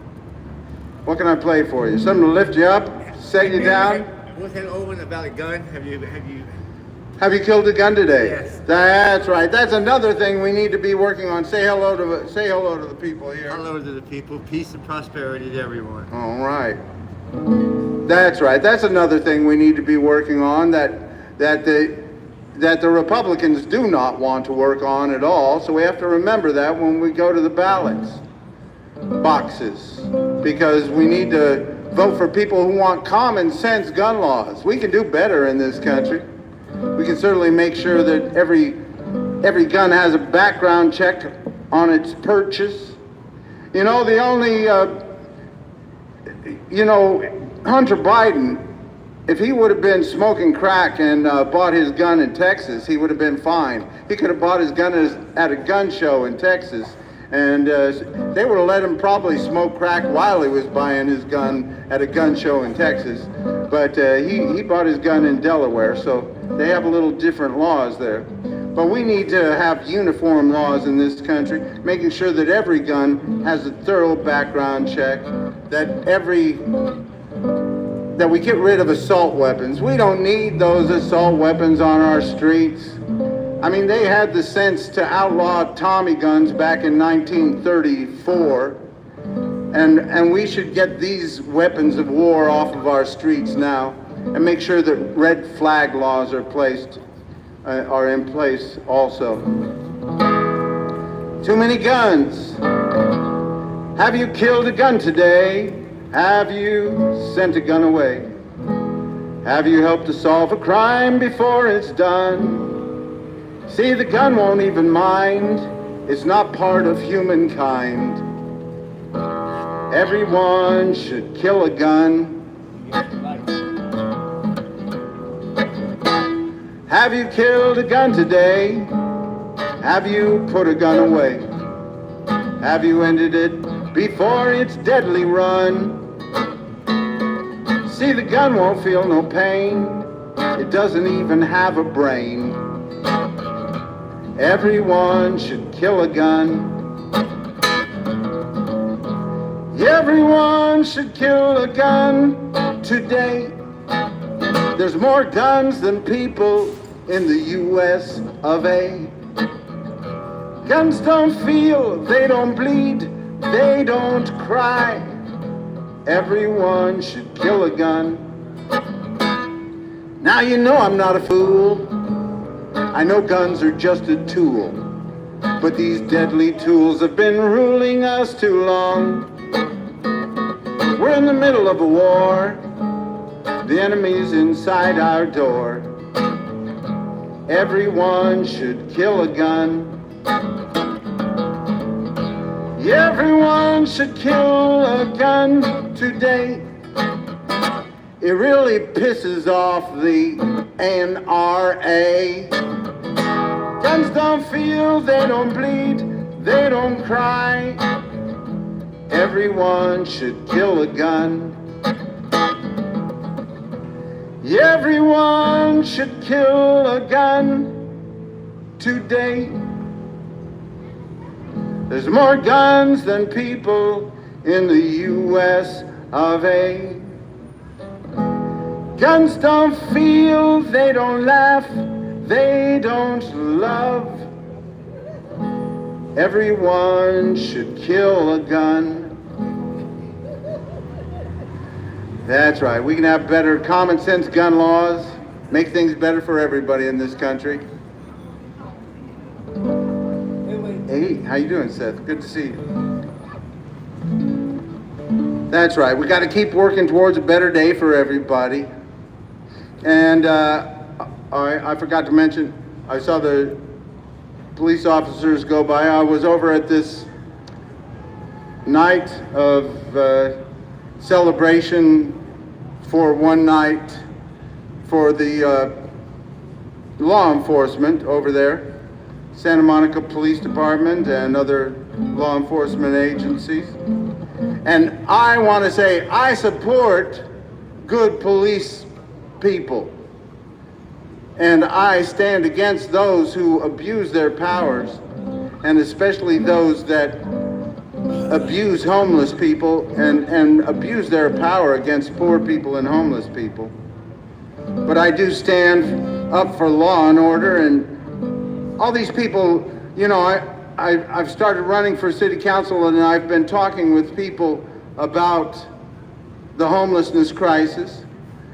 What can I play for you? Something to lift you up? Set you down? One thing over about a gun. Have you? Have you killed a gun today? Yes. That's right. That's another thing we need to be working on. Say hello to the people here. Hello to the people. Peace and prosperity to everyone. All right. That's right. That's another thing we need to be working on that the Republicans do not want to work on at all. So we have to remember that when we go to the ballots boxes, because we need to vote for people who want common sense gun laws. We can do better in this country. We can certainly make sure that every gun has a background check on its purchase. You know, the only, Hunter Biden, if he would have been smoking crack and bought his gun in Texas, he would have been fine. He could have bought his gun at a gun show in Texas, and they would have let him probably smoke crack while he was buying his gun at a gun show in Texas. but he bought his gun in Delaware, so they have a little different laws there. But we need to have uniform laws in this country, making sure that every gun has a thorough background check, that we get rid of assault weapons. We don't need those assault weapons on our streets. I mean, they had the sense to outlaw Tommy guns back in 1934, and we should get these weapons of war off of our streets now and make sure that red flag laws are in place also. Too many guns. Have you killed a gun today? Have you sent a gun away? Have you helped to solve a crime before it's done? See, the gun won't even mind. It's not part of humankind. Everyone should kill a gun. Have you killed a gun today? Have you put a gun away? Have you ended it before its deadly run? See, the gun won't feel no pain. It doesn't even have a brain. Everyone should kill a gun. Everyone should kill a gun today. There's more guns than people in the US of A. Guns don't feel, they don't bleed, they don't cry. Everyone should kill a gun. Now you know I'm not a fool. I know guns are just a tool, but these deadly tools have been ruling us too long. We're in the middle of a war. The enemy's inside our door. Everyone should kill a gun. Everyone should kill a gun today. It really pisses off the NRA. Guns don't feel, they don't bleed, they don't cry. Everyone should kill a gun. Everyone should kill a gun today. There's more guns than people in the US of A. Guns don't feel, they don't laugh, they don't love. Everyone should kill a gun. That's right. We can have better common sense gun laws, make things better for everybody in this country. Hey, how you doing, Seth? Good to see you. That's right. We got to keep working towards a better day for everybody. And I forgot to mention, I saw the police officers go by. I was over at this night of celebration for one night for the law enforcement over there, Santa Monica Police Department and other law enforcement agencies. And I want to say I support good police people. And I stand against those who abuse their powers, and especially those that abuse homeless people and abuse their power against poor people and homeless people. But I do stand up for law and order, and all these people, you know, I've started running for city council, and I've been talking with people about the homelessness crisis.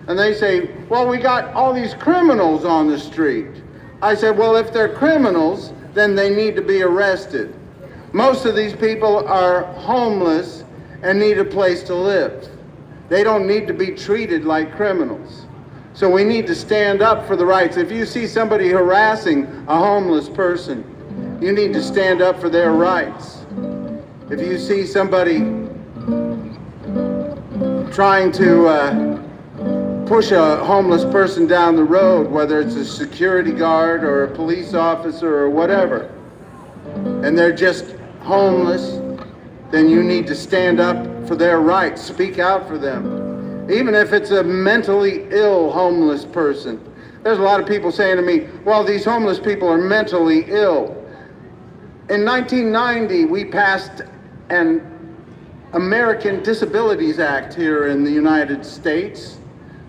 And they say, well, we got all these criminals on the street. I said, well, if they're criminals, then they need to be arrested. Most of these people are homeless and need a place to live. They don't need to be treated like criminals. So we need to stand up for the rights. If you see somebody harassing a homeless person, you need to stand up for their rights. If you see somebody trying to push a homeless person down the road, whether it's a security guard or a police officer or whatever, and they're just homeless, then you need to stand up for their rights, speak out for them. even if it's a mentally ill homeless person. There's a lot of people saying to me, well, these homeless people are mentally ill. In 1990, we passed an American Disabilities Act here in the United States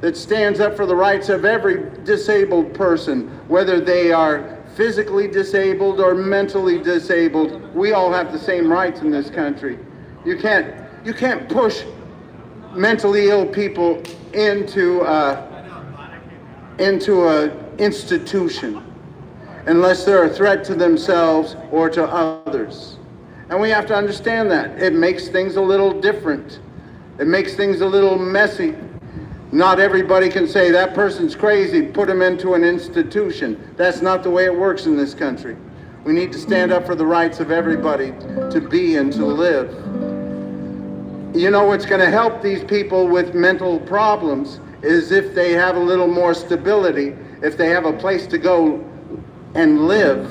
that stands up for the rights of every disabled person, whether they are physically disabled or mentally disabled. We all have the same rights in this country. You can't push mentally ill people into an institution unless they're a threat to themselves or to others. And we have to understand that. It makes things a little different. It makes things a little messy. Not everybody can say that person's crazy, put them into an institution. That's not the way it works in this country. We need to stand up for the rights of everybody to be and to live. You know what's going to help these people with mental problems is if they have a little more stability, if they have a place to go and live,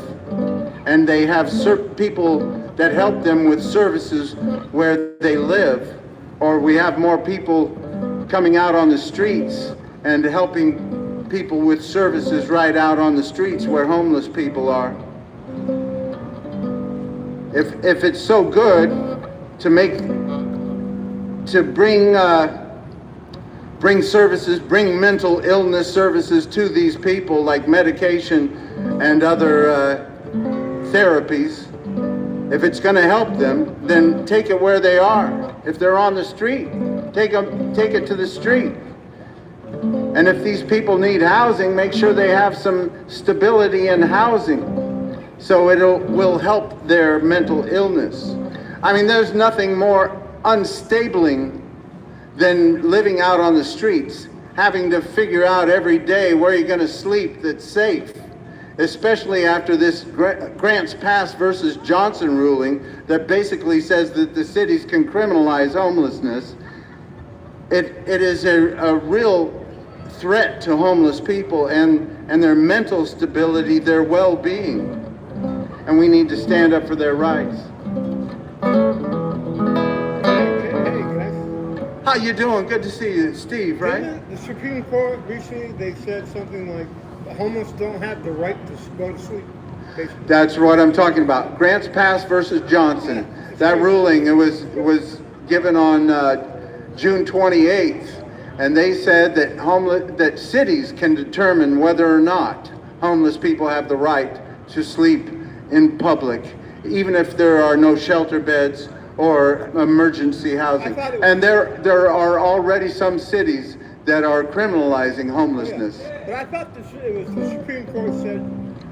and they have people that help them with services where they live, or we have more people coming out on the streets and helping people with services right out on the streets where homeless people are. If it's so good to bring services, bring mental illness services to these people, like medication and other therapies, if it's going to help them, then take it where they are. If they're on the street, take it to the street. And if these people need housing, make sure they have some stability in housing, so will help their mental illness. I mean, there's nothing more unstabling than living out on the streets, having to figure out every day where you're going to sleep that's safe, especially after this Grants Pass versus Johnson ruling that basically says that the cities can criminalize homelessness. It is a real threat to homeless people and their mental stability, their well-being. And we need to stand up for their rights. Hey, guys. How you doing? Good to see you. Steve, right? Didn't the Supreme Court recently, they said something like the homeless don't have the right to go to sleep, basically. That's what I'm talking about. Grants Pass versus Johnson. That ruling, it was given on June 28th, and they said that cities can determine whether or not homeless people have the right to sleep in public, even if there are no shelter beds or emergency housing. And there are already some cities that are criminalizing homelessness. Yeah. But I thought it was the Supreme Court said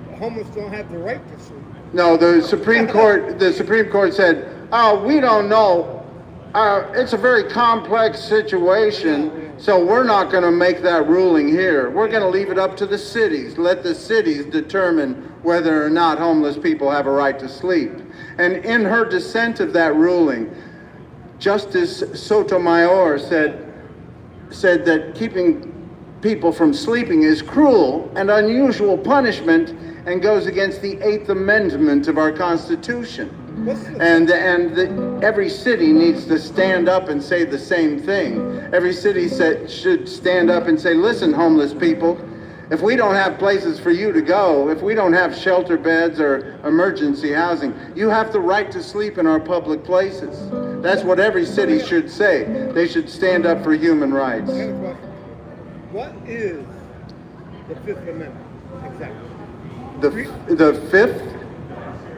the homeless don't have the right to sleep. No, the Supreme Court said, oh, we don't know. It's a very complex situation, so we're not going to make that ruling here. We're going to leave it up to the cities. Let the cities determine whether or not homeless people have a right to sleep. And in her dissent of that ruling, Justice Sotomayor said that keeping people from sleeping is cruel and unusual punishment and goes against the 8th Amendment of our Constitution. And every city needs to stand up and say the same thing. Every city should stand up and say, listen, homeless people, if we don't have places for you to go, if we don't have shelter beds or emergency housing, you have the right to sleep in our public places. That's what every city should say. They should stand up for human rights. I have a question. What is the Fifth Amendment exactly?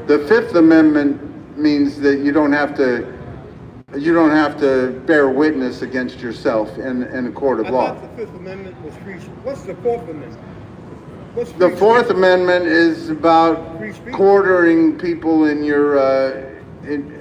The Fifth Amendment means that you don't have to bear witness against yourself in a court of law. I thought the Fifth Amendment was free speech. What's the Fourth Amendment? The Fourth Amendment is about quartering people in your,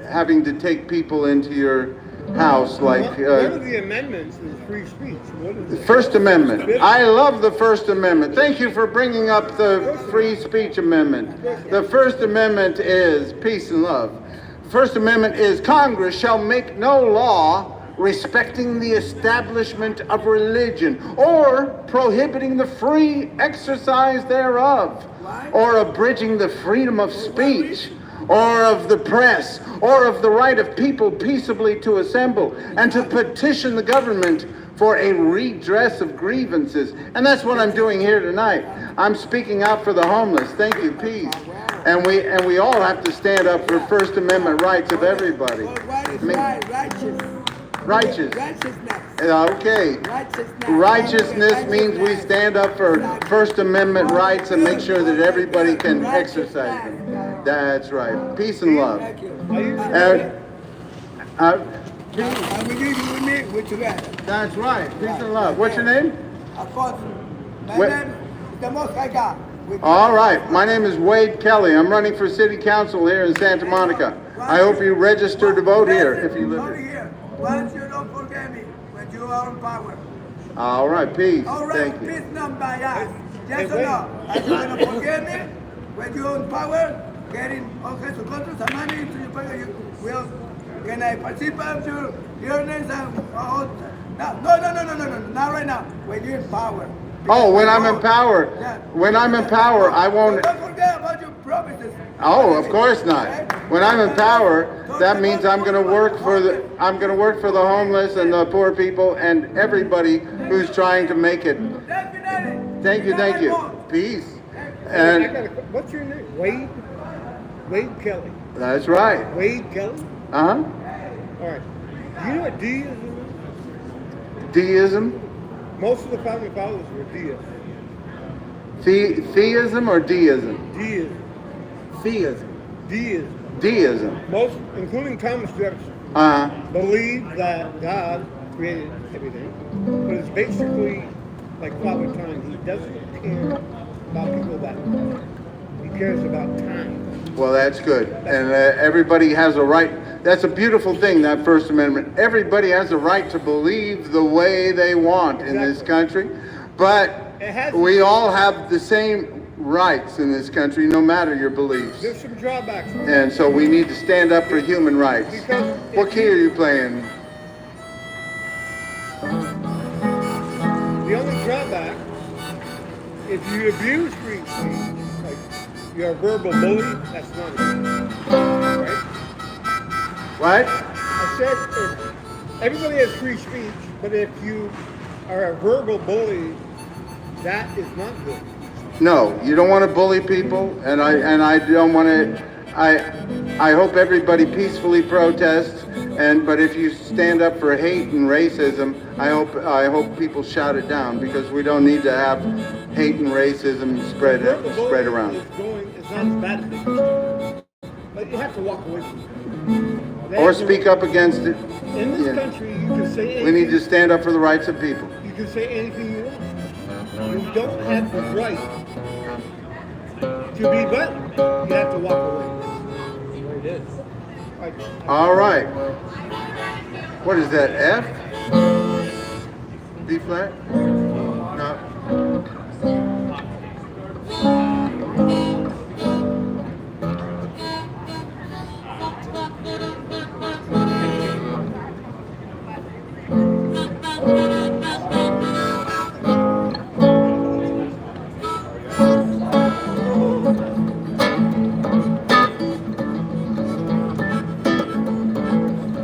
having to take people into your house, like. One of the amendments is free speech. What is The it? First Amendment. I love the First Amendment. Thank you for bringing up the free speech amendment. The First Amendment is peace and love. The First Amendment is Congress shall make no law respecting the establishment of religion or prohibiting the free exercise thereof or abridging the freedom of speech or of the press, or of the right of people peaceably to assemble and to petition the government for a redress of grievances. And that's what I'm doing here tonight. I'm speaking out for the homeless. Thank you, peace. And we all have to stand up for First Amendment rights of everybody. Well, what is right? Righteous. Righteousness. Okay. Righteousness means we stand up for First Amendment rights and make sure that everybody can exercise them. That's right. Peace and love. Thank you. And, I will use you with me, what you got? that's right. Peace and love. What's your name? Of course, my Wait. name is the most I got. All right. My name is Wade Kelley. I'm running for city council here in Santa Monica. I hope you register to vote here if you live here. Here. Once you don't forget me when you are in power. All right. Peace. All right, Thank you. peace number, yes. Yes or wait. no? Are you gonna forget me when you in power? Getting all kinds of contracts and money into your pocket. You will. Can I participate to your names and all? No. Not right now. When you're in power. Oh, when I'm in power. Yeah. When I'm in power, I won't. Don't forget about your promises. Oh, of course not. When I'm in power, that means I'm going to work for the homeless and the poor people and everybody who's trying to make it. Definitely. Thank you. Peace. I And got what's your name? Wade? Wade Kelley. that's right. Wade Kelley? Uh-huh. All right. Do you know what deism is? Deism? Most of the founding fathers were deists. Theism or deism? Deism. Theism. Deism. Deism. Most, including Thomas Jefferson, Uh-huh. believed that God created everything, but it's basically like Father Time. He doesn't care about people that much. He cares about time. Well, that's good. And everybody has a right. That's a beautiful thing, that First Amendment. Everybody has a right to believe the way they want in this country. But we all have the same rights in this country, no matter your beliefs. There's some drawbacks. And so we need to stand up for human rights. Because What key are you playing? the only drawback, if you abuse free speech, like you're a verbal bully, that's not it. Right? What? I said everybody has free speech, but if you are a verbal bully, that is not good. No, you don't want to bully people, and I don't want to. I hope everybody peacefully protests, but if you stand up for hate and racism, I hope people shout it down, because we don't need to have hate and racism spread around. It's not as bad as it used to be. But you have to walk away from it. Or speak up against it. In this Yeah. country, you can say anything. We need to stand up for the rights of people. You can say anything you want. You don't have the right to be violent. You have to walk away. That's the way it is. All right. What is that, F? B flat? No.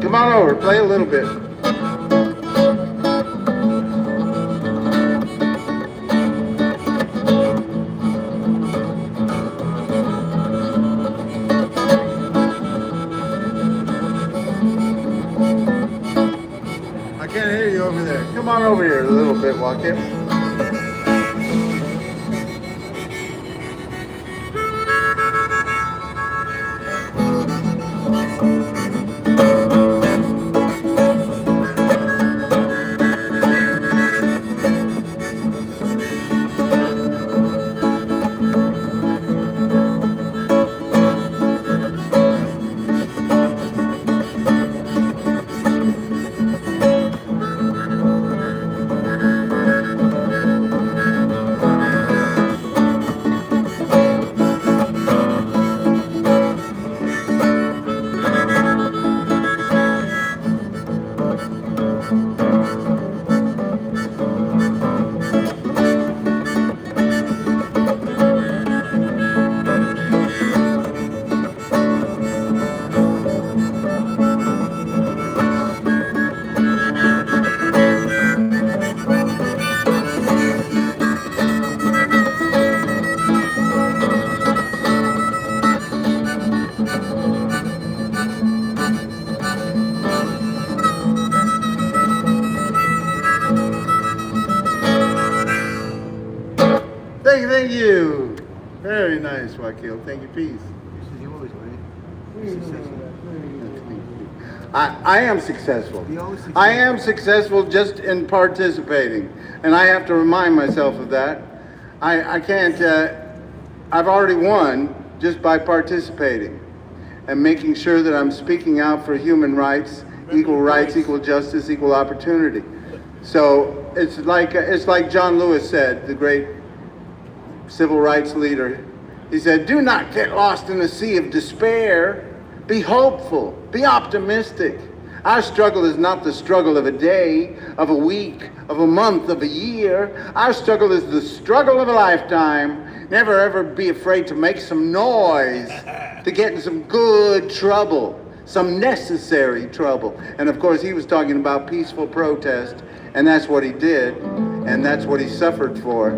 Come on over, play a little bit. I can't hear you over there. Come on over here a little bit, Joaquin. you. Very nice, Joaquin. Thank you, peace. This is yours, right? I am successful. You're always I am successful just in participating. And I have to remind myself of that. I can't, I've already won just by participating and making sure that I'm speaking out for human rights, equal justice, equal opportunity. So it's like John Lewis said, the great civil rights leader. He said, "Do not get lost in a sea of despair. Be hopeful, be optimistic. Our struggle is not the struggle of a day, of a week, of a month, of a year. Our struggle is the struggle of a lifetime. Never ever be afraid to make some noise, to get in some good trouble, some necessary trouble." And of course, he was talking about peaceful protest, and that's what he did, and that's what he suffered for.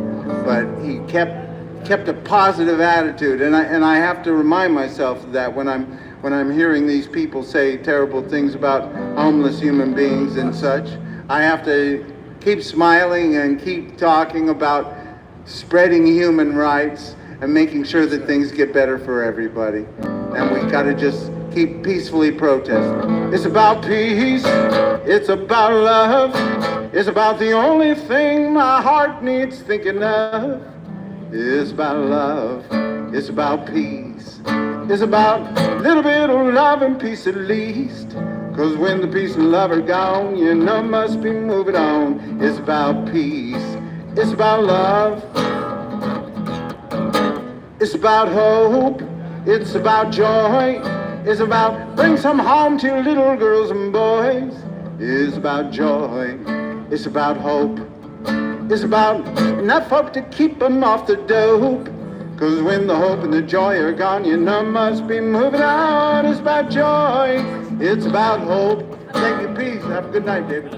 But he kept a positive attitude, and I have to remind myself of that when I'm hearing these people say terrible things about homeless human beings and such. I have to keep smiling and keep talking about spreading human rights and making sure that things get better for everybody. And we gotta just keep peacefully protesting. It's about peace, it's about love, it's about the only thing my heart needs thinking of. It's about love, it's about peace, it's about a little bit of love and peace at least. Cause when the peace and love are gone, you know must be moving on. It's about peace, it's about love, it's about hope, it's about joy, it's about bring some home to little girls and boys. It's about joy, it's about hope, it's about enough hope to keep them off the dope. Cause when the hope and the joy are gone, you know must be moving on. It's about joy, it's about hope. Thank you, peace. Have a good night, David.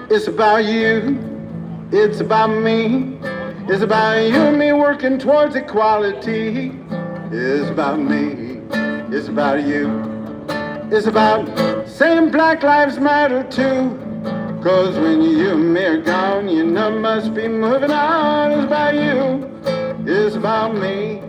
It's about you, it's about me, it's about you and me working towards equality. It's about me, it's about you, it's about saying Black Lives Matter too. Cause when you and me are gone, you know must be moving on. It's about you, it's about me.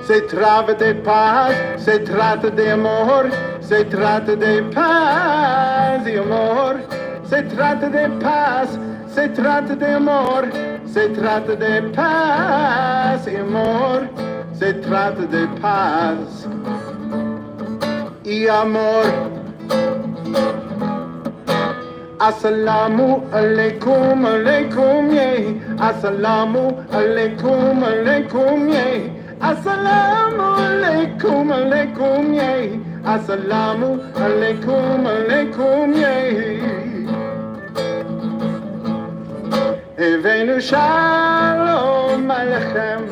Se trata de paz, se trata de amor, se trata de paz y amor. Se trata de paz, se trata de amor, se trata de paz y amor. Se trata de paz y amor. Assalamu alaikum, alaikum, yeah. Assalamu alaikum, alaikum, yeah. Assalamu alaikum, alaikum, yeah. Assalamu alaikum, alaikum, yeah. Evenu shalom alechem,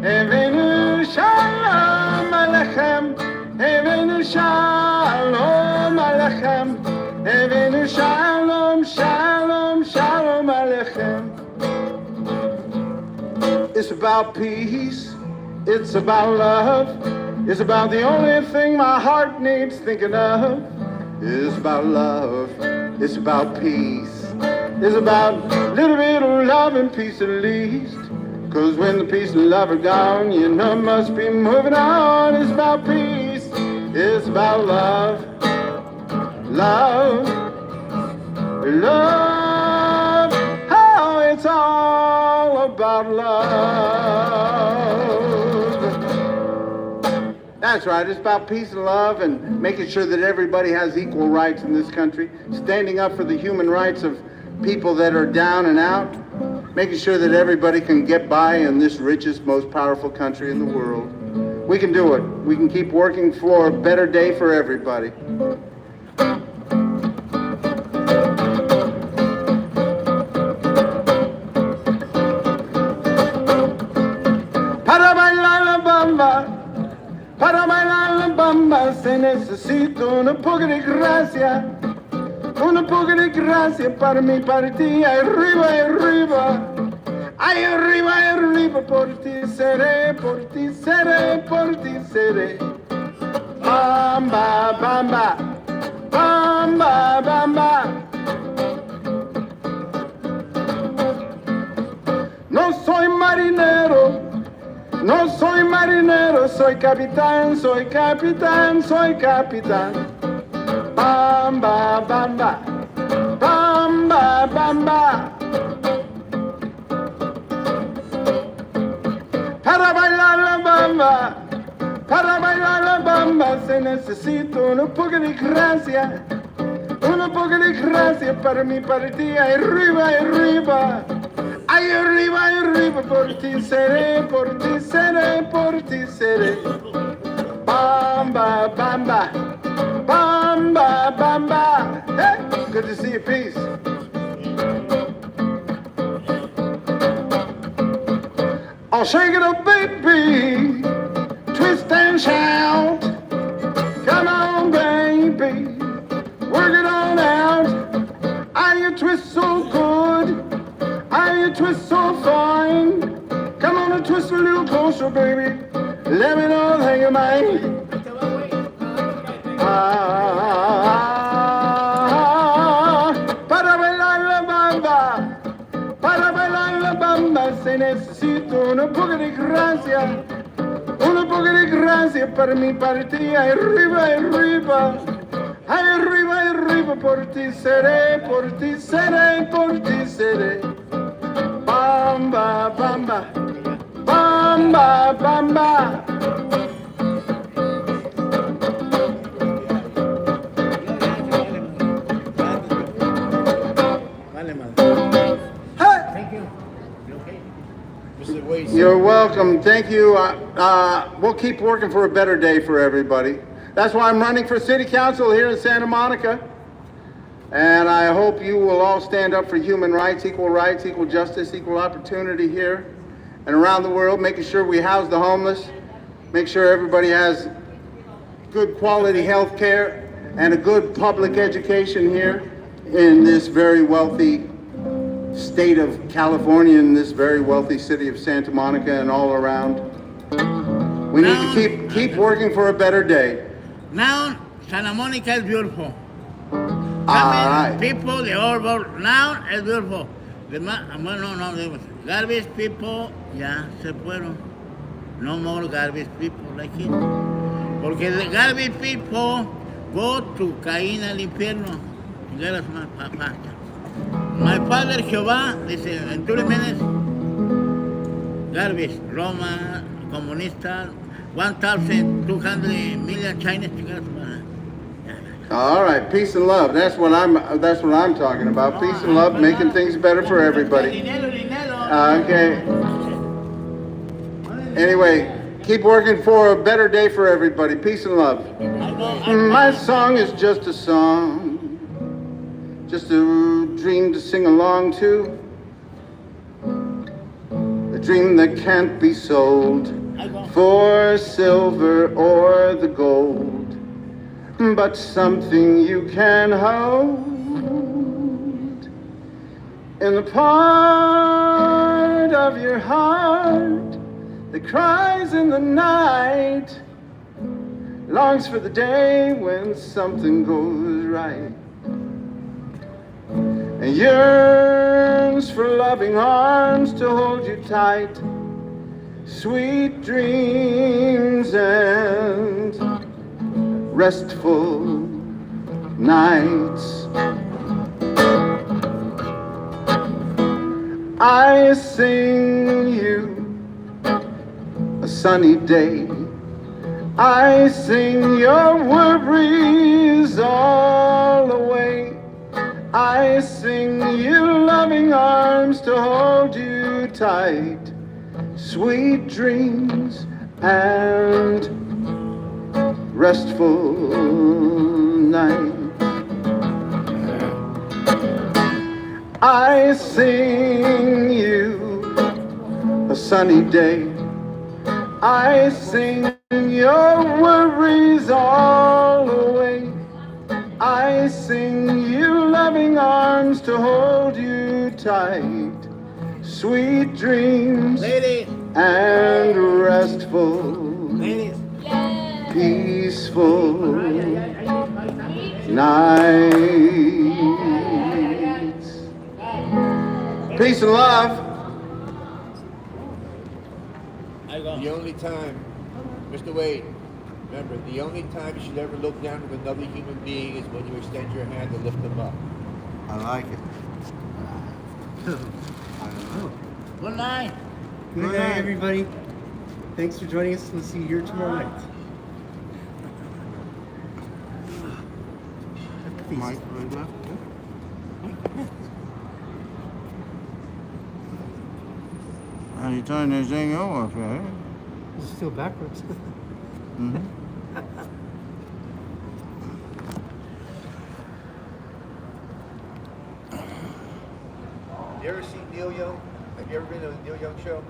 Evenu shalom alechem, Evenu shalom alechem, Evenu shalom, shalom, shalom alechem. It's about peace, it's about love, it's about the only thing my heart needs thinking of. It's about love, it's about peace, it's about a little bit of love and peace at least. Cause when the peace and love are gone, you know must be moving on. It's about peace, it's about love, love, love. Oh, it's all about love. That's right, it's about peace and love and making sure that everybody has equal rights in this country, standing up for the human rights of people that are down and out, making sure that everybody can get by in this richest, most powerful country in the world. We can do it. We can keep working for a better day for everybody. Para bailar la bamba se necesita un poco de gracia, un poco de gracia para mí, para ti, arriba, arriba, ay, arriba, arriba, por ti seré, por ti seré, por ti seré. Bamba, bamba, bamba, bamba. marinero. No soy marinero, soy capitán, soy capitán, soy capitán. Bamba, bamba, bamba, bamba. Para bailar la bamba, para bailar la bamba se necesita un poco de gracia, un poco de gracia para mi partida, arriba, arriba. Ay, arriba, arriba, por ti seré, por ti seré, por ti seré. Bamba, bamba, bamba, bamba. Hey, good to see you, peace. Oh, shake it up, baby, twist and shout. Come on, baby, work it on out. I you twist so good. You twist so fine. Come on and twist a little closer, baby. Let me know how you mind. Para bailar la bamba, para bailar la bamba se necesita un poco de gracia, un poco de gracia para mi partida. Arriba, arriba, ay, arriba, arriba, por ti seré, por ti seré, por ti seré. Bamba, bamba, bamba, bamba. Hey. Thank you. You okay? Mr. Waze. You're welcome. Thank you. We'll keep working for a better day for everybody. That's why I'm running for city council here in Santa Monica. And I hope you will all stand up for human rights, equal justice, equal opportunity here and around the world, making sure we house the homeless, make sure everybody has good quality health care and a good public education here in this very wealthy state of California, in this very wealthy city of Santa Monica and all around. We need to keep working for a better day. Now, Santa Monica is beautiful. All right. People, the all world, now is beautiful. No, garbage people ya se fueron. No more garbage people like it. Porque the garbage people go to caer al infierno. That is my papa. My father Jehová dice, en 2 minutes, garbage, Roma, comunista, 1,200 million Chinese. All right, peace and love. That's what I'm talking about. Peace and love, making things better for everybody. Okay. Anyway, keep working for a better day for everybody. Peace and love. My song is just a song, just a dream to sing along to, a dream that can't be sold for silver or the gold, but something you can hold in the part of your heart that cries in the night, longs for the day when something goes right, and yearns for loving arms to hold you tight, sweet dreams and restful nights. I sing you a sunny day. I sing your worries all away. I sing you loving arms to hold you tight, sweet dreams and restful night. I sing you a sunny day. I sing your worries all away. I sing you loving arms to hold you tight, sweet dreams Ladies, and restful, ladies. peaceful nights. Peace and love. I go. The only time, Mr. Wade, remember, the only time you should ever look down at another human being is when you extend your hand to lift them up. I like it. Good night. Good Good night, night. everybody. Thanks for joining us. We'll see you here tomorrow night. Mike, right left. How you turn this thing off, right? It's still backwards. Mm-hmm. You ever seen Neil Young? Have you ever been to a Neil Young show?